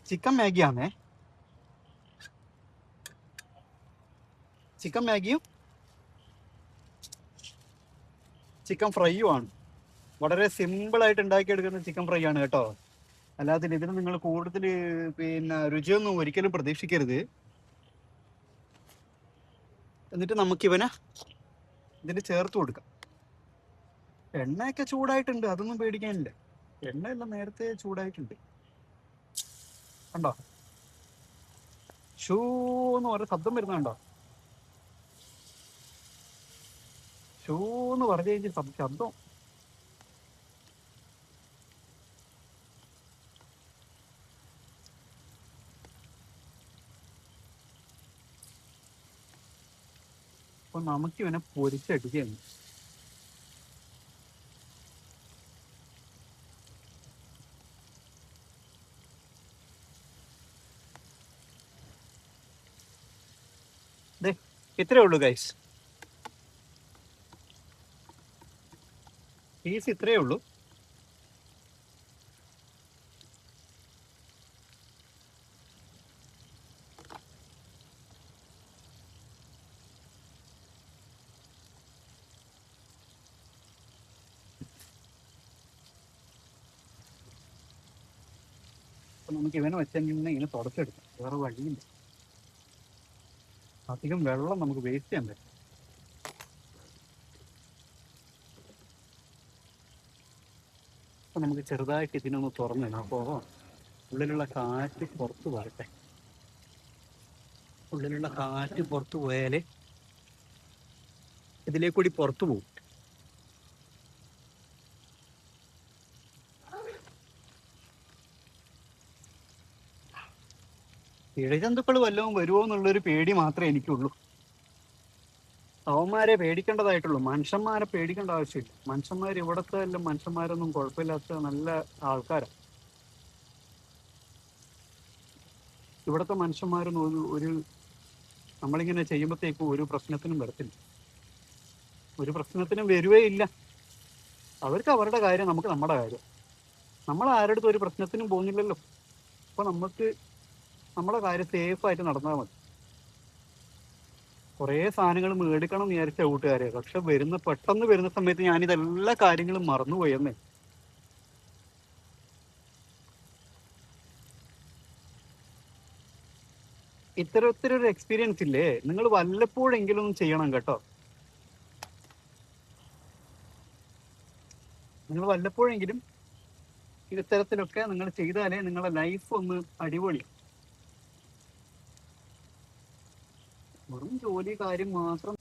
ചിക്കൻ മാഗിയാണേ. ചിക്കൻ മാഗിയും ചിക്കൻ ഫ്രൈയും ആണ്. വളരെ സിമ്പിളായിട്ട് ഉണ്ടാക്കിയെടുക്കുന്ന ചിക്കൻ ഫ്രൈ ആണ് കേട്ടോ. അല്ലാതെ ഇതിന് നിങ്ങൾ കൂടുതൽ രുചിയൊന്നും ഒരിക്കലും പ്രതീക്ഷിക്കരുത്. എന്നിട്ട് നമുക്കിവനെ ഇതിന് ചേർത്ത് കൊടുക്കാം. എണ്ണയൊക്കെ ചൂടായിട്ടുണ്ട്, അതൊന്നും പേടിക്കാനില്ല. എണ്ണയെല്ലാം നേരത്തെ ചൂടായിട്ടുണ്ട്. കണ്ടോ, ഷൂ എന്ന് പറഞ്ഞ ശബ്ദം വരുന്നുണ്ടോ? ഷൂ എന്ന് പറഞ്ഞു കഴിഞ്ഞ ശബ്ദം. അപ്പൊ നമുക്കിവനെ പൊരിച്ചടിക്കുകയാണ്. ഇത്രേ ഉള്ളൂ ഗൈസ്, പീസ് ഇത്രേ ഉള്ളൂ. അപ്പൊ നമുക്ക് ഇവനെ വെച്ചെങ്കിൽ ഇങ്ങനെ തുടച്ചെടുക്കാം, വേറെ വഴിയില്ല. അധികം വെള്ളം നമുക്ക് വേസ്റ്റ് ചെയ്യാൻ പറ്റും. അപ്പൊ നമുക്ക് ചെറുതായിട്ട് ഇതിനൊന്ന് തുറന്നിടാം. അപ്പോൾ ഉള്ളിലുള്ള കാറ്റ് പുറത്ത് വരട്ടെ. ഉള്ളിലുള്ള കാറ്റ് പുറത്ത് പോയാൽ ഇതിലേക്കൂടി പുറത്തു പോകും. ഇഴജന്തുക്കൾ വല്ലതും വരുമോ എന്നുള്ളൊരു പേടി മാത്രമേ എനിക്കുള്ളൂ. അവന്മാരെ പേടിക്കേണ്ടതായിട്ടുള്ളൂ, മനുഷ്യന്മാരെ പേടിക്കേണ്ട ആവശ്യമില്ല. മനുഷ്യന്മാർ ഇവിടുത്തെ എല്ലാം മനുഷ്യന്മാരൊന്നും കുഴപ്പമില്ലാത്ത നല്ല ആൾക്കാരാണ്. ഇവിടുത്തെ മനുഷ്യന്മാരൊന്നും ഒരു നമ്മളിങ്ങനെ ചെയ്യുമ്പോഴത്തേക്കും ഒരു പ്രശ്നത്തിനും വരത്തില്ല, ഒരു പ്രശ്നത്തിനും വരുവേ ഇല്ല. അവർക്ക് അവരുടെ കാര്യം, നമുക്ക് നമ്മുടെ കാര്യം. നമ്മൾ ആരുടെ അടുത്തും ഒരു പ്രശ്നത്തിനും പോകുന്നില്ലല്ലോ. അപ്പോൾ നമുക്ക് നമ്മുടെ കാര്യം സേഫായിട്ട് നടന്നാൽ മതി. കുറേ സാധനങ്ങൾ മേടിക്കണം എന്ന് വിചാരിച്ച കൂട്ടുകാരെ, പക്ഷെ പെട്ടെന്ന് വരുന്ന സമയത്ത് ഞാനിതെല്ലാ കാര്യങ്ങളും മറന്നുപോയെന്നേ. ഇത്തരത്തിലൊരു എക്സ്പീരിയൻസ് ഇല്ലേ, നിങ്ങൾ വല്ലപ്പോഴെങ്കിലും ചെയ്യണം കേട്ടോ. നിങ്ങൾ വല്ലപ്പോഴെങ്കിലും ഇത്തരത്തിലൊക്കെ നിങ്ങൾ ചെയ്താലേ നിങ്ങളുടെ ലൈഫ് ഒന്ന് അടിപൊളി. വെറും ജോലി കാര്യം മാത്രം.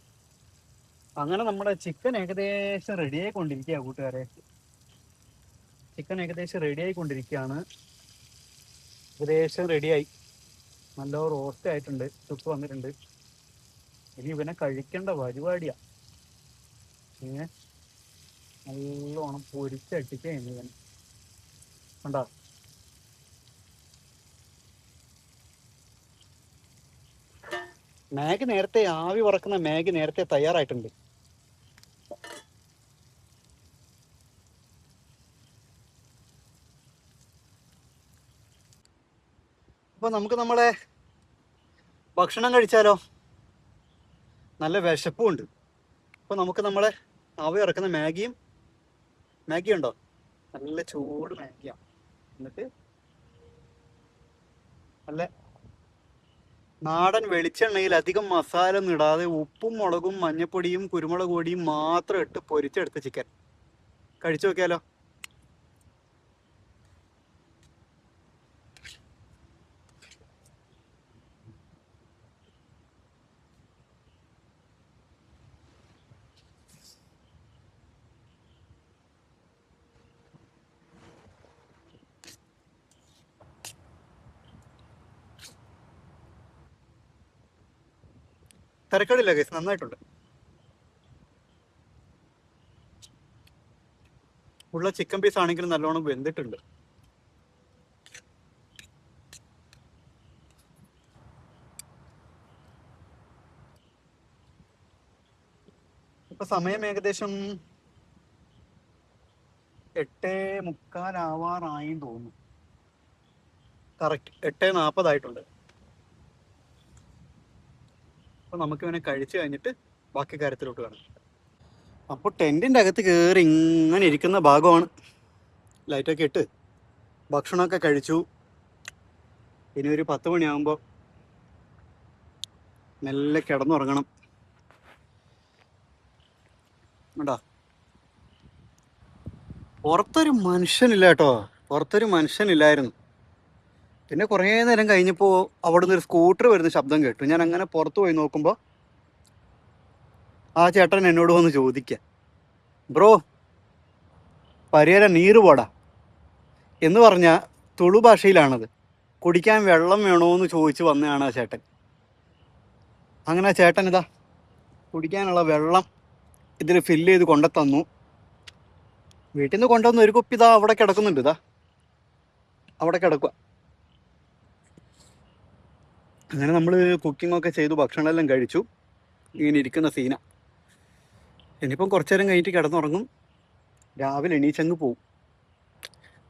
അങ്ങനെ നമ്മുടെ ചിക്കൻ ഏകദേശം റെഡി ആയിക്കൊണ്ടിരിക്കുക കൂട്ടുകാരെ. ചിക്കൻ ഏകദേശം റെഡി ആയിക്കൊണ്ടിരിക്കുകയാണ്. ഏകദേശം റെഡിയായി, നല്ല റോസ്റ്റ് ആയിട്ടുണ്ട്, ചുട്ട് വന്നിട്ടുണ്ട്. ഇനി ഇവനെ കഴിക്കേണ്ട പരിപാടിയാ. ഇങ്ങനെ നല്ലോണം പൊരിച്ചടിക്കുക ഇവൻ കണ്ടോ. മാഗി നേരത്തെ ആവി പറക്കുന്ന മാഗി നേരത്തെ തയ്യാറായിട്ടുണ്ട്. അപ്പൊ നമുക്ക് നമ്മളെ ഭക്ഷണം കഴിച്ചാലോ? നല്ല വിശപ്പും ഉണ്ട്. അപ്പൊ നമുക്ക് നമ്മളെ ആവി ഇറക്കുന്ന മാഗി ഉണ്ടോ, നല്ല ചൂട് മാഗിയാണ്. എന്നിട്ട് നല്ല നാടൻ വെളിച്ചെണ്ണയിൽ അധികം മസാല ഒന്നും ഇടാതെ ഉപ്പും മുളകും മഞ്ഞപ്പൊടിയും കുരുമുളക് പൊടിയും മാത്രം ഇട്ട് പൊരിച്ചെടുത്ത ചിക്കൻ കഴിച്ചു നോക്കിയാലോ? തിരക്കടില്ല കേസ്, നന്നായിട്ടുണ്ട്. ഉള്ള ചിക്കൻ പീസ് ആണെങ്കിലും നല്ലോണം വെന്തിട്ടുണ്ട്. ഇപ്പൊ സമയം ഏകദേശം 8:45 തോന്നുന്നു. കറക്റ്റ് 8:40 അപ്പൊ നമുക്ക് ഇവനെ കഴിച്ചു കഴിഞ്ഞിട്ട് ബാക്കി കാര്യത്തിലോട്ട് കാണാം. അപ്പോൾ ടെൻറ്റിൻ്റെ അകത്ത് കയറി ഇങ്ങനെ ഇരിക്കുന്ന ഭാഗമാണ്. ലൈറ്റൊക്കെ ഇട്ട് ഭക്ഷണമൊക്കെ കഴിച്ചു. ഇനി ഒരു 10 മണിയാകുമ്പോൾ മെല്ലെ കിടന്നുറങ്ങണം. കേട്ടോ, പുറത്തൊരു മനുഷ്യനില്ല കേട്ടോ, പുറത്തൊരു മനുഷ്യനില്ലായിരുന്നു. പിന്നെ കുറേ നേരം കഴിഞ്ഞപ്പോൾ അവിടെ നിന്ന് ഒരു സ്കൂട്ടർ വരുന്ന ശബ്ദം കേട്ടു. ഞാൻ അങ്ങനെ പുറത്ത് പോയി നോക്കുമ്പോൾ ആ ചേട്ടൻ എന്നോട് വന്ന് ചോദിക്കുക, ബ്രോ പരിയര നീര് പോടാ എന്ന് പറഞ്ഞ തുളു ഭാഷയിലാണത്. കുടിക്കാൻ വെള്ളം വേണോ എന്ന് ചോദിച്ച് വന്നതാണ് ആ ചേട്ടൻ. അങ്ങനെ ആ ചേട്ടൻ ഇതാ കുടിക്കാനുള്ള വെള്ളം ഇതിൽ ഫില്ല് ചെയ്ത് കൊണ്ടുത്തന്നു. വീട്ടിൽ നിന്ന് കൊണ്ടുവന്ന ഒരു കുപ്പി ഇതാ അവിടെ കിടക്കുന്നുണ്ട്. ഇതാ അവിടെ കിടക്കുക. അങ്ങനെ നമ്മൾ കുക്കിങ്ങൊക്കെ ചെയ്തു, ഭക്ഷണമെല്ലാം കഴിച്ചു. ഇങ്ങനെ ഇരിക്കുന്ന സീന. ഇനിയിപ്പം കുറച്ചു നേരം കഴിഞ്ഞിട്ട് കിടന്നുറങ്ങും. രാവിലെ എണീച്ചങ്ങ് പോവും.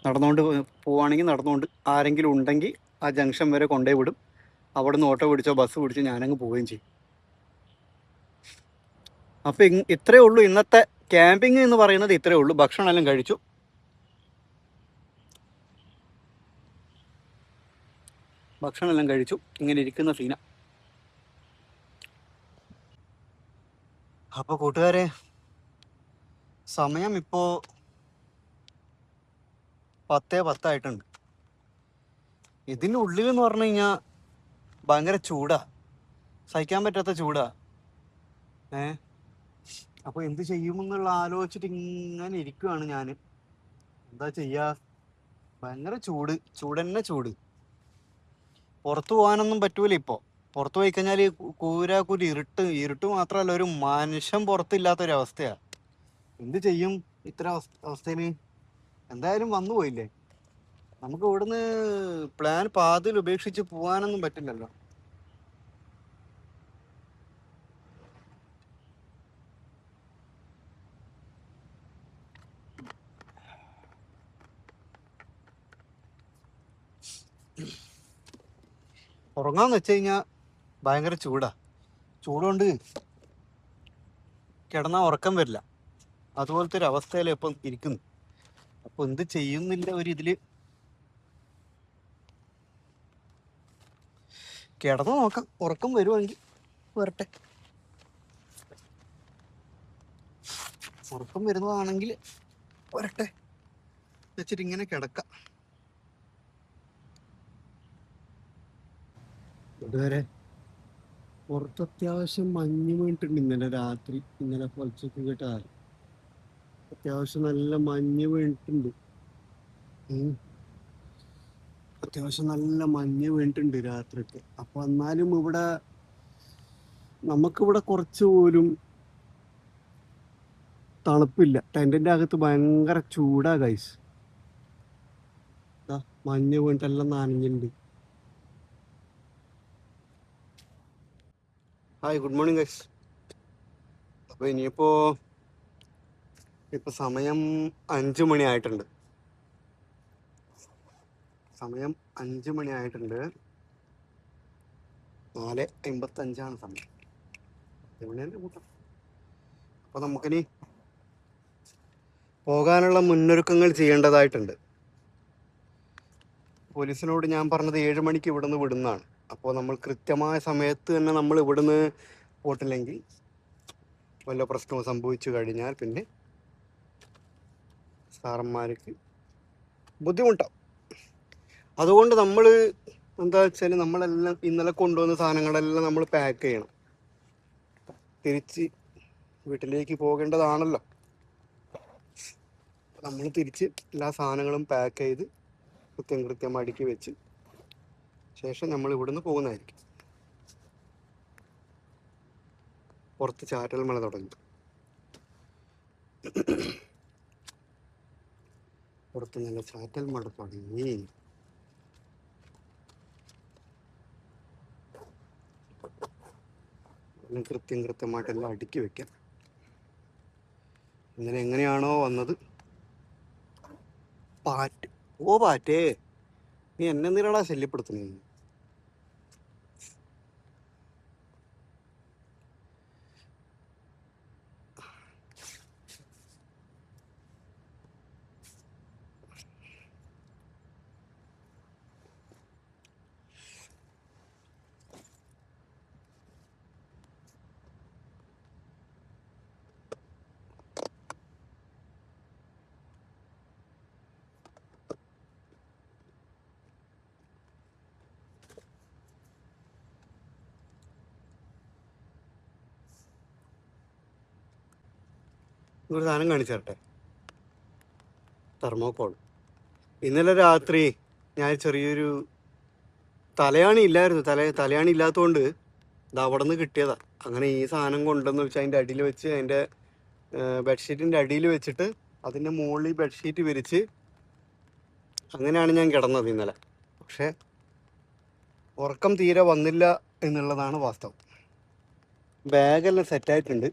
നടന്നുകൊണ്ട് പോവുകയാണെങ്കിൽ നടന്നുകൊണ്ട്, ആരെങ്കിലും ഉണ്ടെങ്കിൽ ആ ജംഗ്ഷൻ വരെ കൊണ്ടുപോയി വിടും. അവിടെ നിന്ന് ഓട്ടോ പിടിച്ചോ ബസ് പിടിച്ചോ ഞാനങ്ങ് പോവുകയും ചെയ്യും. അപ്പം ഇത്രയേ ഉള്ളൂ ഇന്നത്തെ ക്യാമ്പിങ് എന്ന് പറയുന്നത്. ഇത്രയേ ഉള്ളൂ. ഭക്ഷണമെല്ലാം കഴിച്ചു. ഇങ്ങനെ ഇരിക്കുന്ന സീന. അപ്പോൾ കൂട്ടുകാരെ, സമയം ഇപ്പോൾ 10:10 ഇതിൻ്റെ ഉള്ളിൽ എന്ന് പറഞ്ഞു കഴിഞ്ഞാൽ ഭയങ്കര ചൂടാ, സഹിക്കാൻ പറ്റാത്ത ചൂടാ. അപ്പോൾ എന്ത് ചെയ്യുമെന്നുള്ള ആലോചിച്ചിട്ട് ഇങ്ങനെ ഇരിക്കുകയാണ് ഞാൻ. എന്താ ചെയ്യുക, ഭയങ്കര ചൂട്. പുറത്തു പോകാനൊന്നും പറ്റൂല. ഇപ്പോൾ പുറത്തു പോയി കഴിഞ്ഞാൽ കൂരാക്കൂരി ഇരുട്ട് മാത്രമല്ല, ഒരു മനുഷ്യൻ നമുക്ക് ഇവിടുന്ന് പ്ലാൻ പാതിൽ ഉപേക്ഷിച്ച് പോകാനൊന്നും പറ്റില്ലല്ലോ. ഉറങ്ങാന്ന് വെച്ച് കഴിഞ്ഞാൽ ഭയങ്കര ചൂടാ. ചൂടുകൊണ്ട് കിടന്നാൽ ഉറക്കം വരില്ല. അതുപോലത്തെ ഒരു അവസ്ഥയിലാണ് ഇപ്പം ഇരിക്കുന്നു. അപ്പൊ എന്ത് ചെയ്യുന്നില്ല ഒരു ഇതില് കിടന്നു നോക്കാം. ഉറക്കം വരുവാണെങ്കിൽ വരട്ടെ. ഉറക്കം വരുന്നതാണെങ്കിൽ വരട്ടെ വെച്ചിട്ട് ഇങ്ങനെ കിടക്കാം. ഇതുവരെ പുറത്ത് അത്യാവശ്യം മഞ്ഞ് വീണിട്ടുണ്ട്. ഇന്നലെ രാത്രി, ഇന്നലെ പുലർച്ചയ്ക്ക് കേട്ടാ അത്യാവശ്യം നല്ല മഞ്ഞ് വീണിട്ടുണ്ട്. അത്യാവശ്യം നല്ല മഞ്ഞ് വീണിട്ടുണ്ട് രാത്രിയൊക്കെ. അപ്പൊ എന്നാലും നമുക്കിവിടെ കുറച്ച് പോലും തണുപ്പില്ല. ടെന്റിന്റെ അകത്ത് ഭയങ്കര ചൂടാ ഗൈസ്. മഞ്ഞ് വീണിട്ടെല്ലാം നനഞ്ഞിട്ടുണ്ട്. Hi, good morning guys. അപ്പൊ ഇനിയിപ്പോ സമയം 5 മണി ആയിട്ടുണ്ട്. സമയം 5 മണി ആയിട്ടുണ്ട്. 4:55 സമയം. എവിടെയാണ് കൂട്ടം? അപ്പൊ നമുക്കിനി പോകാനുള്ള മുന്നൊരുക്കങ്ങൾ ചെയ്യേണ്ടതായിട്ടുണ്ട്. പോലീസിനോട് ഞാൻ പറഞ്ഞത് 7 മണിക്ക് ഇവിടുന്ന് വിടുന്നതാണ്. അപ്പോൾ നമ്മൾ കൃത്യമായ സമയത്ത് തന്നെ നമ്മൾ ഇവിടുന്ന് പോയിട്ടില്ലെങ്കിൽ വല്ല പ്രശ്നവും സംഭവിച്ചു കഴിഞ്ഞാൽ പിന്നെ സാറന്മാർക്ക് ബുദ്ധിമുട്ടാവും. അതുകൊണ്ട് നമ്മൾ എന്താ വെച്ചാൽ നമ്മളെല്ലാം ഇന്നലെ കൊണ്ടുവന്ന സാധനങ്ങളെല്ലാം നമ്മൾ പാക്ക് ചെയ്യണം. തിരിച്ച് വീട്ടിലേക്ക് പോകേണ്ടതാണല്ലോ. നമ്മൾ തിരിച്ച് എല്ലാ സാധനങ്ങളും പാക്ക് ചെയ്ത് കൃത്യം അടുക്കി വെച്ച് ശേഷം നമ്മൾ ഇവിടുന്ന് പോകുന്നതായിരിക്കും. പുറത്ത് ചാറ്റൽ മഴ തുടങ്ങി. പുറത്ത് നല്ല ചാറ്റൽ മഴ തുടങ്ങി. കൃത്യമായിട്ടെല്ലാം അടുക്കി വെക്കാം. ഇന്നലെ എങ്ങനെയാണോ വന്നത്. പാറ്റ്, ഓ പാറ്റേ, നീ എന്നെ എന്തിനാടാ ശല്യപ്പെടുത്തുന്നേ? ഒരു സാധനം കാണിച്ചു തരട്ടെ. തെർമോക്കോൾ. ഇന്നലെ രാത്രി ഞാൻ ചെറിയൊരു തലയാണി ഇല്ലായിരുന്നു. തലയാണി ഇല്ലാത്തതുകൊണ്ട് ഇത് അവിടെ നിന്ന് കിട്ടിയതാ. അങ്ങനെ ഈ സാധനം കൊണ്ടെന്ന് വെച്ചാൽ അതിൻ്റെ അടിയിൽ വെച്ച്, അതിൻ്റെ ബെഡ്ഷീറ്റിൻ്റെ അടിയിൽ വെച്ചിട്ട് അതിൻ്റെ മുകളിൽ ബെഡ്ഷീറ്റ് വിരിച്ച് അങ്ങനെയാണ് ഞാൻ കിടന്നത് ഇന്നലെ. പക്ഷേ ഉറക്കം തീരെ വന്നില്ല എന്നുള്ളതാണ് വാസ്തവം. ബാഗെല്ലാം സെറ്റായിട്ടുണ്ട്.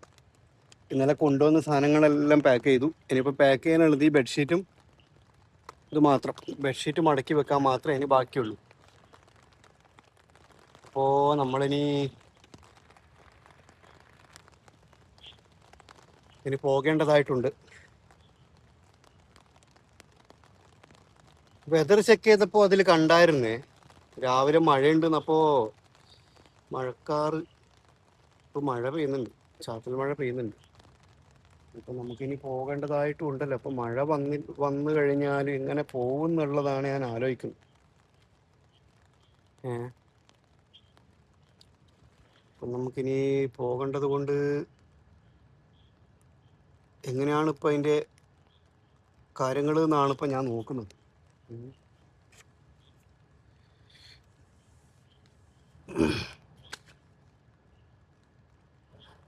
ഇന്നലെ കൊണ്ടുവന്ന സാധനങ്ങളെല്ലാം പാക്ക് ചെയ്തു. ഇനിയിപ്പോൾ പാക്ക് ചെയ്യാനുള്ളത് ഈ ബെഡ്ഷീറ്റും ഇത് മാത്രം. ബെഡ്ഷീറ്റ് മടക്കി വെക്കാൻ മാത്രമേ ഇനി ബാക്കിയുള്ളൂ. അപ്പോൾ നമ്മളിനി പോകേണ്ടതായിട്ടുണ്ട്. വെതർ ചെക്ക് ചെയ്തപ്പോൾ അതിൽ കണ്ടായിരുന്നേ രാവിലെ മഴയുണ്ടെന്നപ്പോൾ മഴക്കാറ് ഇപ്പോൾ മഴ പെയ്യുന്നുണ്ട്, ചാറ്റൽ മഴ പെയ്യുന്നുണ്ട്. അപ്പം നമുക്കിനി പോകേണ്ടതായിട്ടും ഉണ്ടല്ലോ. അപ്പം മഴ വന്നു കഴിഞ്ഞാൽ എങ്ങനെ പോകും എന്നുള്ളതാണ് ഞാൻ ആലോചിക്കുന്നത്. അപ്പം നമുക്കിനി പോകേണ്ടത് കൊണ്ട് എങ്ങനെയാണ് ഇപ്പം അതിൻ്റെ കാര്യങ്ങൾ എന്നാണ് ഇപ്പം ഞാൻ നോക്കുന്നത്.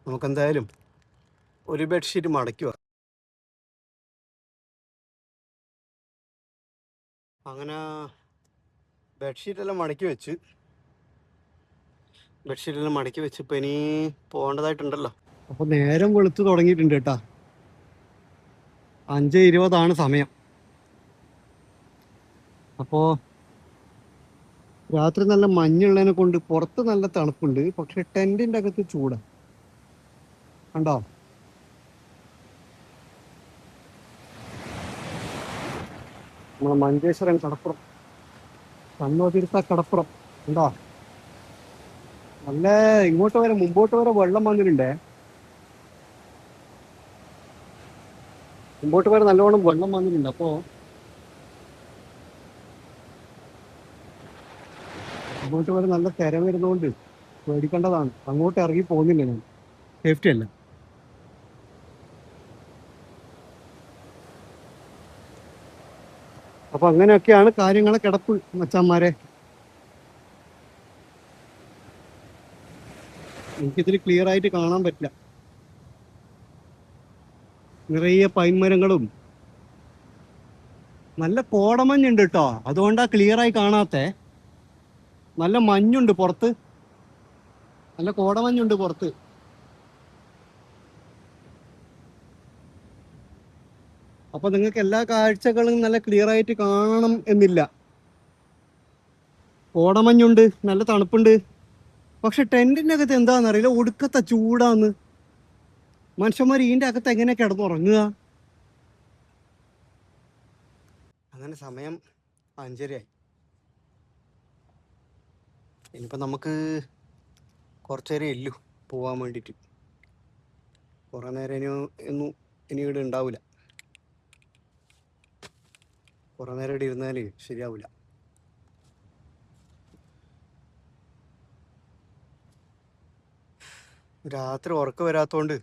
നമുക്കെന്തായാലും ഒരു ബെഡ്ഷീറ്റ് മടക്കി വെക്കാം. അങ്ങനെ ബെഡ്ഷീറ്റെല്ലാം മടക്കി വെച്ച് ഇപ്പം ഇനി പോകേണ്ടതായിട്ടുണ്ടല്ലോ. അപ്പോൾ നേരം വെളുത്ത് തുടങ്ങിയിട്ടുണ്ട് കേട്ടാ. 5:20 സമയം. അപ്പോൾ രാത്രി നല്ല മഞ്ഞുള്ളതിനെ കൊണ്ട് പുറത്ത് നല്ല തണുപ്പുണ്ട്, പക്ഷെ ടെന്റിന്റെ അകത്ത് ചൂടാ. കണ്ടോ? നമ്മളെ മഞ്ചേശ്വരം കടപ്പുറം, കണ്ണോതിരുത്ത കടപ്പുറം ഉണ്ടോ? നല്ല ഇങ്ങോട്ട് വരെ മുമ്പോട്ട് വരെ വെള്ളം വന്നിട്ടുണ്ടേ. മുമ്പോട്ട് വരെ നല്ലോണം വെള്ളം വന്നിട്ടുണ്ട്. അപ്പോൾ അങ്ങോട്ട് വരെ നല്ല തിര വരുന്നതുകൊണ്ട് പേടിക്കേണ്ടതാണ്. അങ്ങോട്ട് ഇറങ്ങി പോകുന്നില്ല ഞാൻ, സേഫ്റ്റി അല്ല. അപ്പൊ അങ്ങനെയൊക്കെയാണ് കാര്യങ്ങളെ കിടപ്പ് മച്ചാന്മാരെ. എനിക്കിതിൽ ക്ലിയർ ആയിട്ട് കാണാൻ പറ്റില്ല. നിറയെ പൈൻമരങ്ങളും നല്ല കോടമഞ്ഞുണ്ട് കേട്ടോ, അതുകൊണ്ടാ ക്ലിയർ ആയി കാണാത്തെ. നല്ല മഞ്ഞുണ്ട് പുറത്ത്, നല്ല കോടമഞ്ഞുണ്ട് പുറത്ത്. അപ്പൊ നിങ്ങൾക്ക് എല്ലാ കാഴ്ചകളും നല്ല ക്ലിയർ ആയിട്ട് കാണണം എന്നില്ല. കോടമഞ്ഞുണ്ട്, നല്ല തണുപ്പുണ്ട്, പക്ഷെ ടെന്റിന്റെ അകത്ത് എന്താണെന്നറിയില്ല, ഒടുക്കത്തെ ചൂടാന്ന്. മനുഷ്യന്മാർ ഇതിന്റെ അകത്ത് എങ്ങനെ കിടന്നുറങ്ങുക? അങ്ങനെ സമയം 5:30 ഇനിയിപ്പോൾ നമുക്ക് കുറച്ച് നേരം ഇല്ലു പോകാൻ വേണ്ടിയിട്ട്. കുറേ നേരം ഇനി ഇവിടെ ഉണ്ടാവില്ല. കുറേ നേരം ഇവിടെ ഇരുന്നാൽ ശരിയാവില്ല. രാത്രി ഉറക്കം വരാത്തതുകൊണ്ട്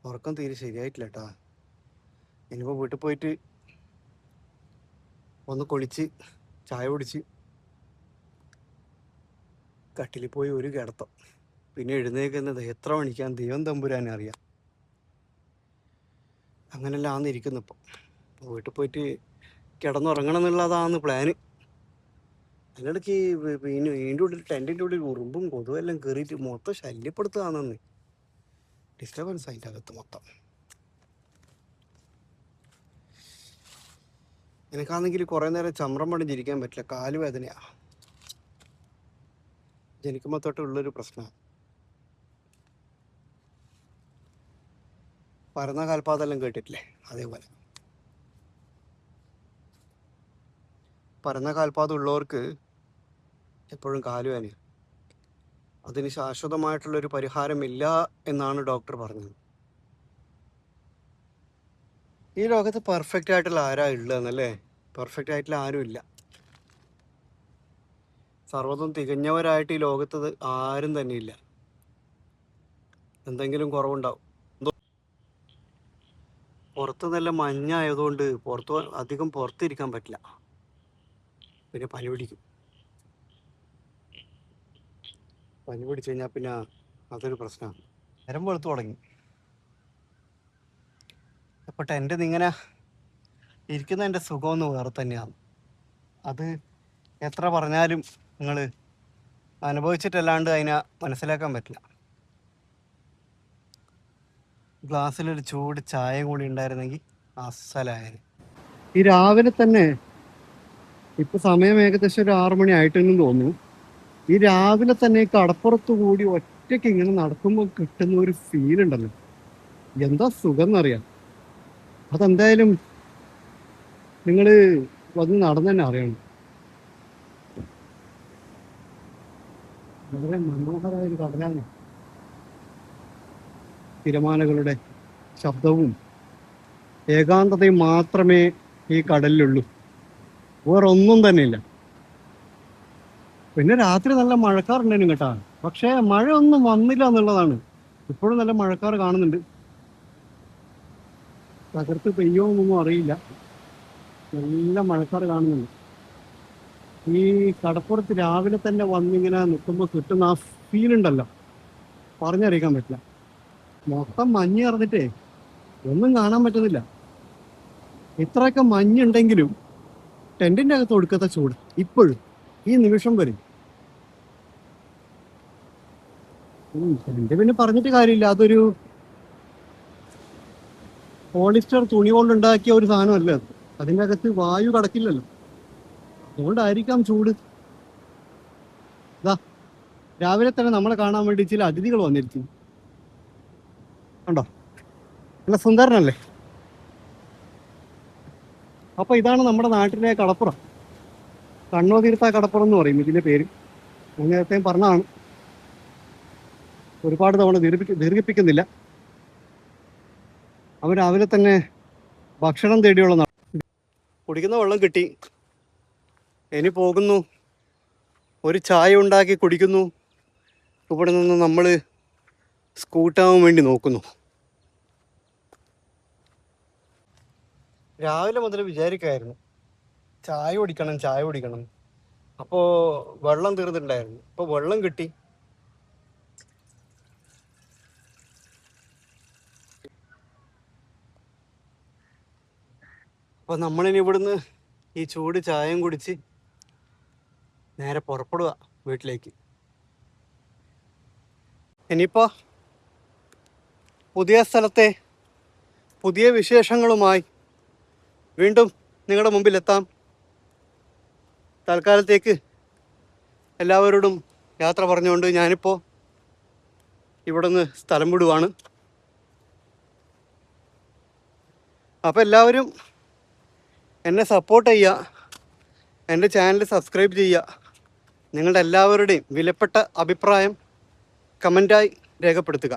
ഉറക്കം തീരെ ശരിയായിട്ടില്ല കേട്ടാ. ഇനിയിപ്പോൾ വീട്ടിൽ പോയിട്ട് ഒന്ന് കുളിച്ച് ചായ കുടിച്ച് കട്ടിലിൽ പോയി ഒരു കിടത്തം, പിന്നെ എഴുന്നേക്കുന്നത് എത്ര മണിക്കാൻ ദൈവം തമ്പുരാനെ അറിയാം. അങ്ങനെല്ലാം ആന്നിരിക്കുന്നു. ഇപ്പം വീട്ടിൽ പോയിട്ട് കിടന്നുറങ്ങണം എന്നുള്ളതാണ് പ്ലാന്. അതിനിടയ്ക്ക് പിന്നെ ഇതിൻ്റെ ഉള്ളിൽ ടെൻറ്റിൻ്റെ ഉള്ളിൽ ഉറുമ്പും കൊതുവെല്ലാം കയറിയിട്ട് മൊത്തം ശല്യപ്പെടുത്തുകയാണെന്ന്. ഡിസ്റ്റർബൻസ് അതിൻ്റെ അകത്ത് മൊത്തം. എനിക്കാണെങ്കിൽ കുറേ നേരം ചമ്രം പണിഞ്ഞിരിക്കാൻ പറ്റില്ല, കാല് വേദനയാണ്. ജനിക്കുമ്പോൾ തൊട്ടുള്ളൊരു പ്രശ്നമാണ്. പരന്ന കാൽപാതെല്ലാം കേട്ടിട്ടില്ലേ? അതേപോലെ പരന്ന കാൽപാദം ഉള്ളവർക്ക് എപ്പോഴും കാലുവേദനയാണ്. അതിന് ശാശ്വതമായിട്ടുള്ളൊരു പരിഹാരമില്ല എന്നാണ് ഡോക്ടർ പറഞ്ഞത്. ഈ ലോകത്ത് പെർഫെക്റ്റ് ആയിട്ടുള്ള ആരാ ഉള്ളതെന്നല്ലേ? പെർഫെക്റ്റ് ആയിട്ടുള്ള ആരും ഇല്ല. സർവ്വതും തികഞ്ഞവരായിട്ട് ഈ ലോകത്ത് ആരും തന്നെ ഇല്ല. എന്തെങ്കിലും കുറവുണ്ടാവും. പുറത്ത് നല്ല മഞ്ഞായതുകൊണ്ട് അധികം പുറത്തിരിക്കാൻ പറ്റില്ല, പിന്നെ പനി പിടിക്കും. പനി പിടിച്ചു കഴിഞ്ഞാൽ പിന്നെ അതൊരു പ്രശ്നമാണ്. നേരം വെളുത്തു തുടങ്ങി. അപ്പോൾ ടെൻ്റ് ഇങ്ങനെ ഇരിക്കുന്നതിൻ്റെ സുഖമൊന്നും വേറെ തന്നെയാണ്. അത് എത്ര പറഞ്ഞാലും നിങ്ങൾ അനുഭവിച്ചിട്ടല്ലാണ്ട് അതിനെ മനസ്സിലാക്കാൻ പറ്റില്ല. ഗ്ലാസ്സിലൊരു ചൂട് ചായ കൂടി ഉണ്ടായിരുന്നെങ്കിൽ അസലായാലും. ഈ രാവിലെ തന്നെ, ഇപ്പൊ സമയം ഏകദേശം ഒരു 6 മണി ആയിട്ടെന്നും തോന്നുന്നു. ഈ രാവിലെ തന്നെ ഈ കടപ്പുറത്ത് കൂടി ഒറ്റയ്ക്ക് ഇങ്ങനെ നടക്കുമ്പോൾ കിട്ടുന്ന ഒരു ഫീൽ ഉണ്ടല്ലോ, എന്താ സുഖം എന്നറിയാം. അതെന്തായാലും നിങ്ങൾ വന്ന് നടന്നു തന്നെ അറിയണം. വളരെ മനോഹരമായ ഒരു കടലാണ്. തിരമാലകളുടെ ശബ്ദവും ഏകാന്തതയും മാത്രമേ ഈ കടലിലുള്ളൂ, വേറെ ഒന്നും തന്നെ ഇല്ല. പിന്നെ രാത്രി നല്ല മഴക്കാറുണ്ടായിരുന്നു കേട്ടാ, പക്ഷേ മഴ ഒന്നും വന്നില്ല എന്നുള്ളതാണ്. ഇപ്പോഴും നല്ല മഴക്കാർ കാണുന്നുണ്ട്. തകർത്ത് പെയ്യോന്നൊന്നും അറിയില്ല, നല്ല മഴക്കാർ കാണുന്നുണ്ട്. ഈ കടപ്പുറത്ത് രാവിലെ തന്നെ വന്നിങ്ങനെ നിൽക്കുമ്പോൾ കിട്ടുന്ന ആ ഫീൽ ഉണ്ടല്ലോ, പറഞ്ഞറിയിക്കാൻ പറ്റില്ല. മൊത്തം മഞ്ഞ് നിറഞ്ഞിട്ടേ ഒന്നും കാണാൻ പറ്റുന്നില്ല. ഇത്രയൊക്കെ മഞ്ഞുണ്ടെങ്കിലും ടെന്റിന്റെ അകത്ത് ഒടുക്കത്തെ ചൂട് ഇപ്പോഴും ഈ നിമിഷം വരും. ടെന്റ് പിന്നെ പറഞ്ഞിട്ട് കാര്യമില്ല, അതൊരു പോളിസ്റ്റർ തുണി കൊണ്ടുണ്ടാക്കിയ ഒരു സാധനമല്ല അത്. അതിൻ്റെ അകത്ത് വായു കടക്കില്ലല്ലോ, അതുകൊണ്ടായിരിക്കാം ചൂട്. ഇതാ രാവിലെ തന്നെ നമ്മളെ കാണാൻ വേണ്ടി ചില അതിഥികൾ വന്നിരിക്കുന്നു. കണ്ടോ, നല്ല സുന്ദരനല്ലേ? അപ്പൊ ഇതാണ് നമ്മുടെ നാട്ടിലെ കടപ്പുറം. കണ്ണോതീർത്ത കടപ്പുറം എന്ന് പറയും ഇതിന്റെ പേര്. ഞാൻ നേരത്തെ പറഞ്ഞതാണ്, ഒരുപാട് തവണ ദീർഘിപ്പിക്കുന്നില്ല. അവർ രാവിലെ തന്നെ ഭക്ഷണം തേടിയുള്ള കുടിക്കുന്ന വെള്ളം കിട്ടി. ഇനി പോകുന്നു, ഒരു ചായ ഉണ്ടാക്കി കുടിക്കുന്നു. ഇവിടെ നിന്ന് നമ്മൾ സ്കൂട്ടാവാൻ വേണ്ടി നോക്കുന്നു. രാവിലെ മുതൽ വിചാരിക്കുമായിരുന്നു ചായ കുടിക്കണം. അപ്പോൾ വെള്ളം തീർന്നിട്ടുണ്ടായിരുന്നു. അപ്പോൾ വെള്ളം കിട്ടി. അപ്പോൾ നമ്മളിനി ഇവിടുന്ന് ഈ ചൂട് ചായയും കുടിച്ച് നേരെ പുറപ്പെടുക വീട്ടിലേക്ക്. ഇനിയിപ്പോൾ പുതിയ സ്ഥലത്തെ പുതിയ വിശേഷങ്ങളുമായി വീണ്ടും നിങ്ങളുടെ മുമ്പിലെത്താം. തൽക്കാലത്തേക്ക് എല്ലാവരോടും യാത്ര പറഞ്ഞുകൊണ്ട് ഞാനിപ്പോൾ ഇവിടെ നിന്ന് സ്ഥലം വിടുവാണ്. അപ്പോൾ എല്ലാവരും എന്നെ സപ്പോർട്ട് ചെയ്യുക, എൻ്റെ ചാനൽ സബ്സ്ക്രൈബ് ചെയ്യുക. നിങ്ങളുടെ എല്ലാവരുടെയും വിലപ്പെട്ട അഭിപ്രായം കമൻറ്റായി രേഖപ്പെടുത്തുക.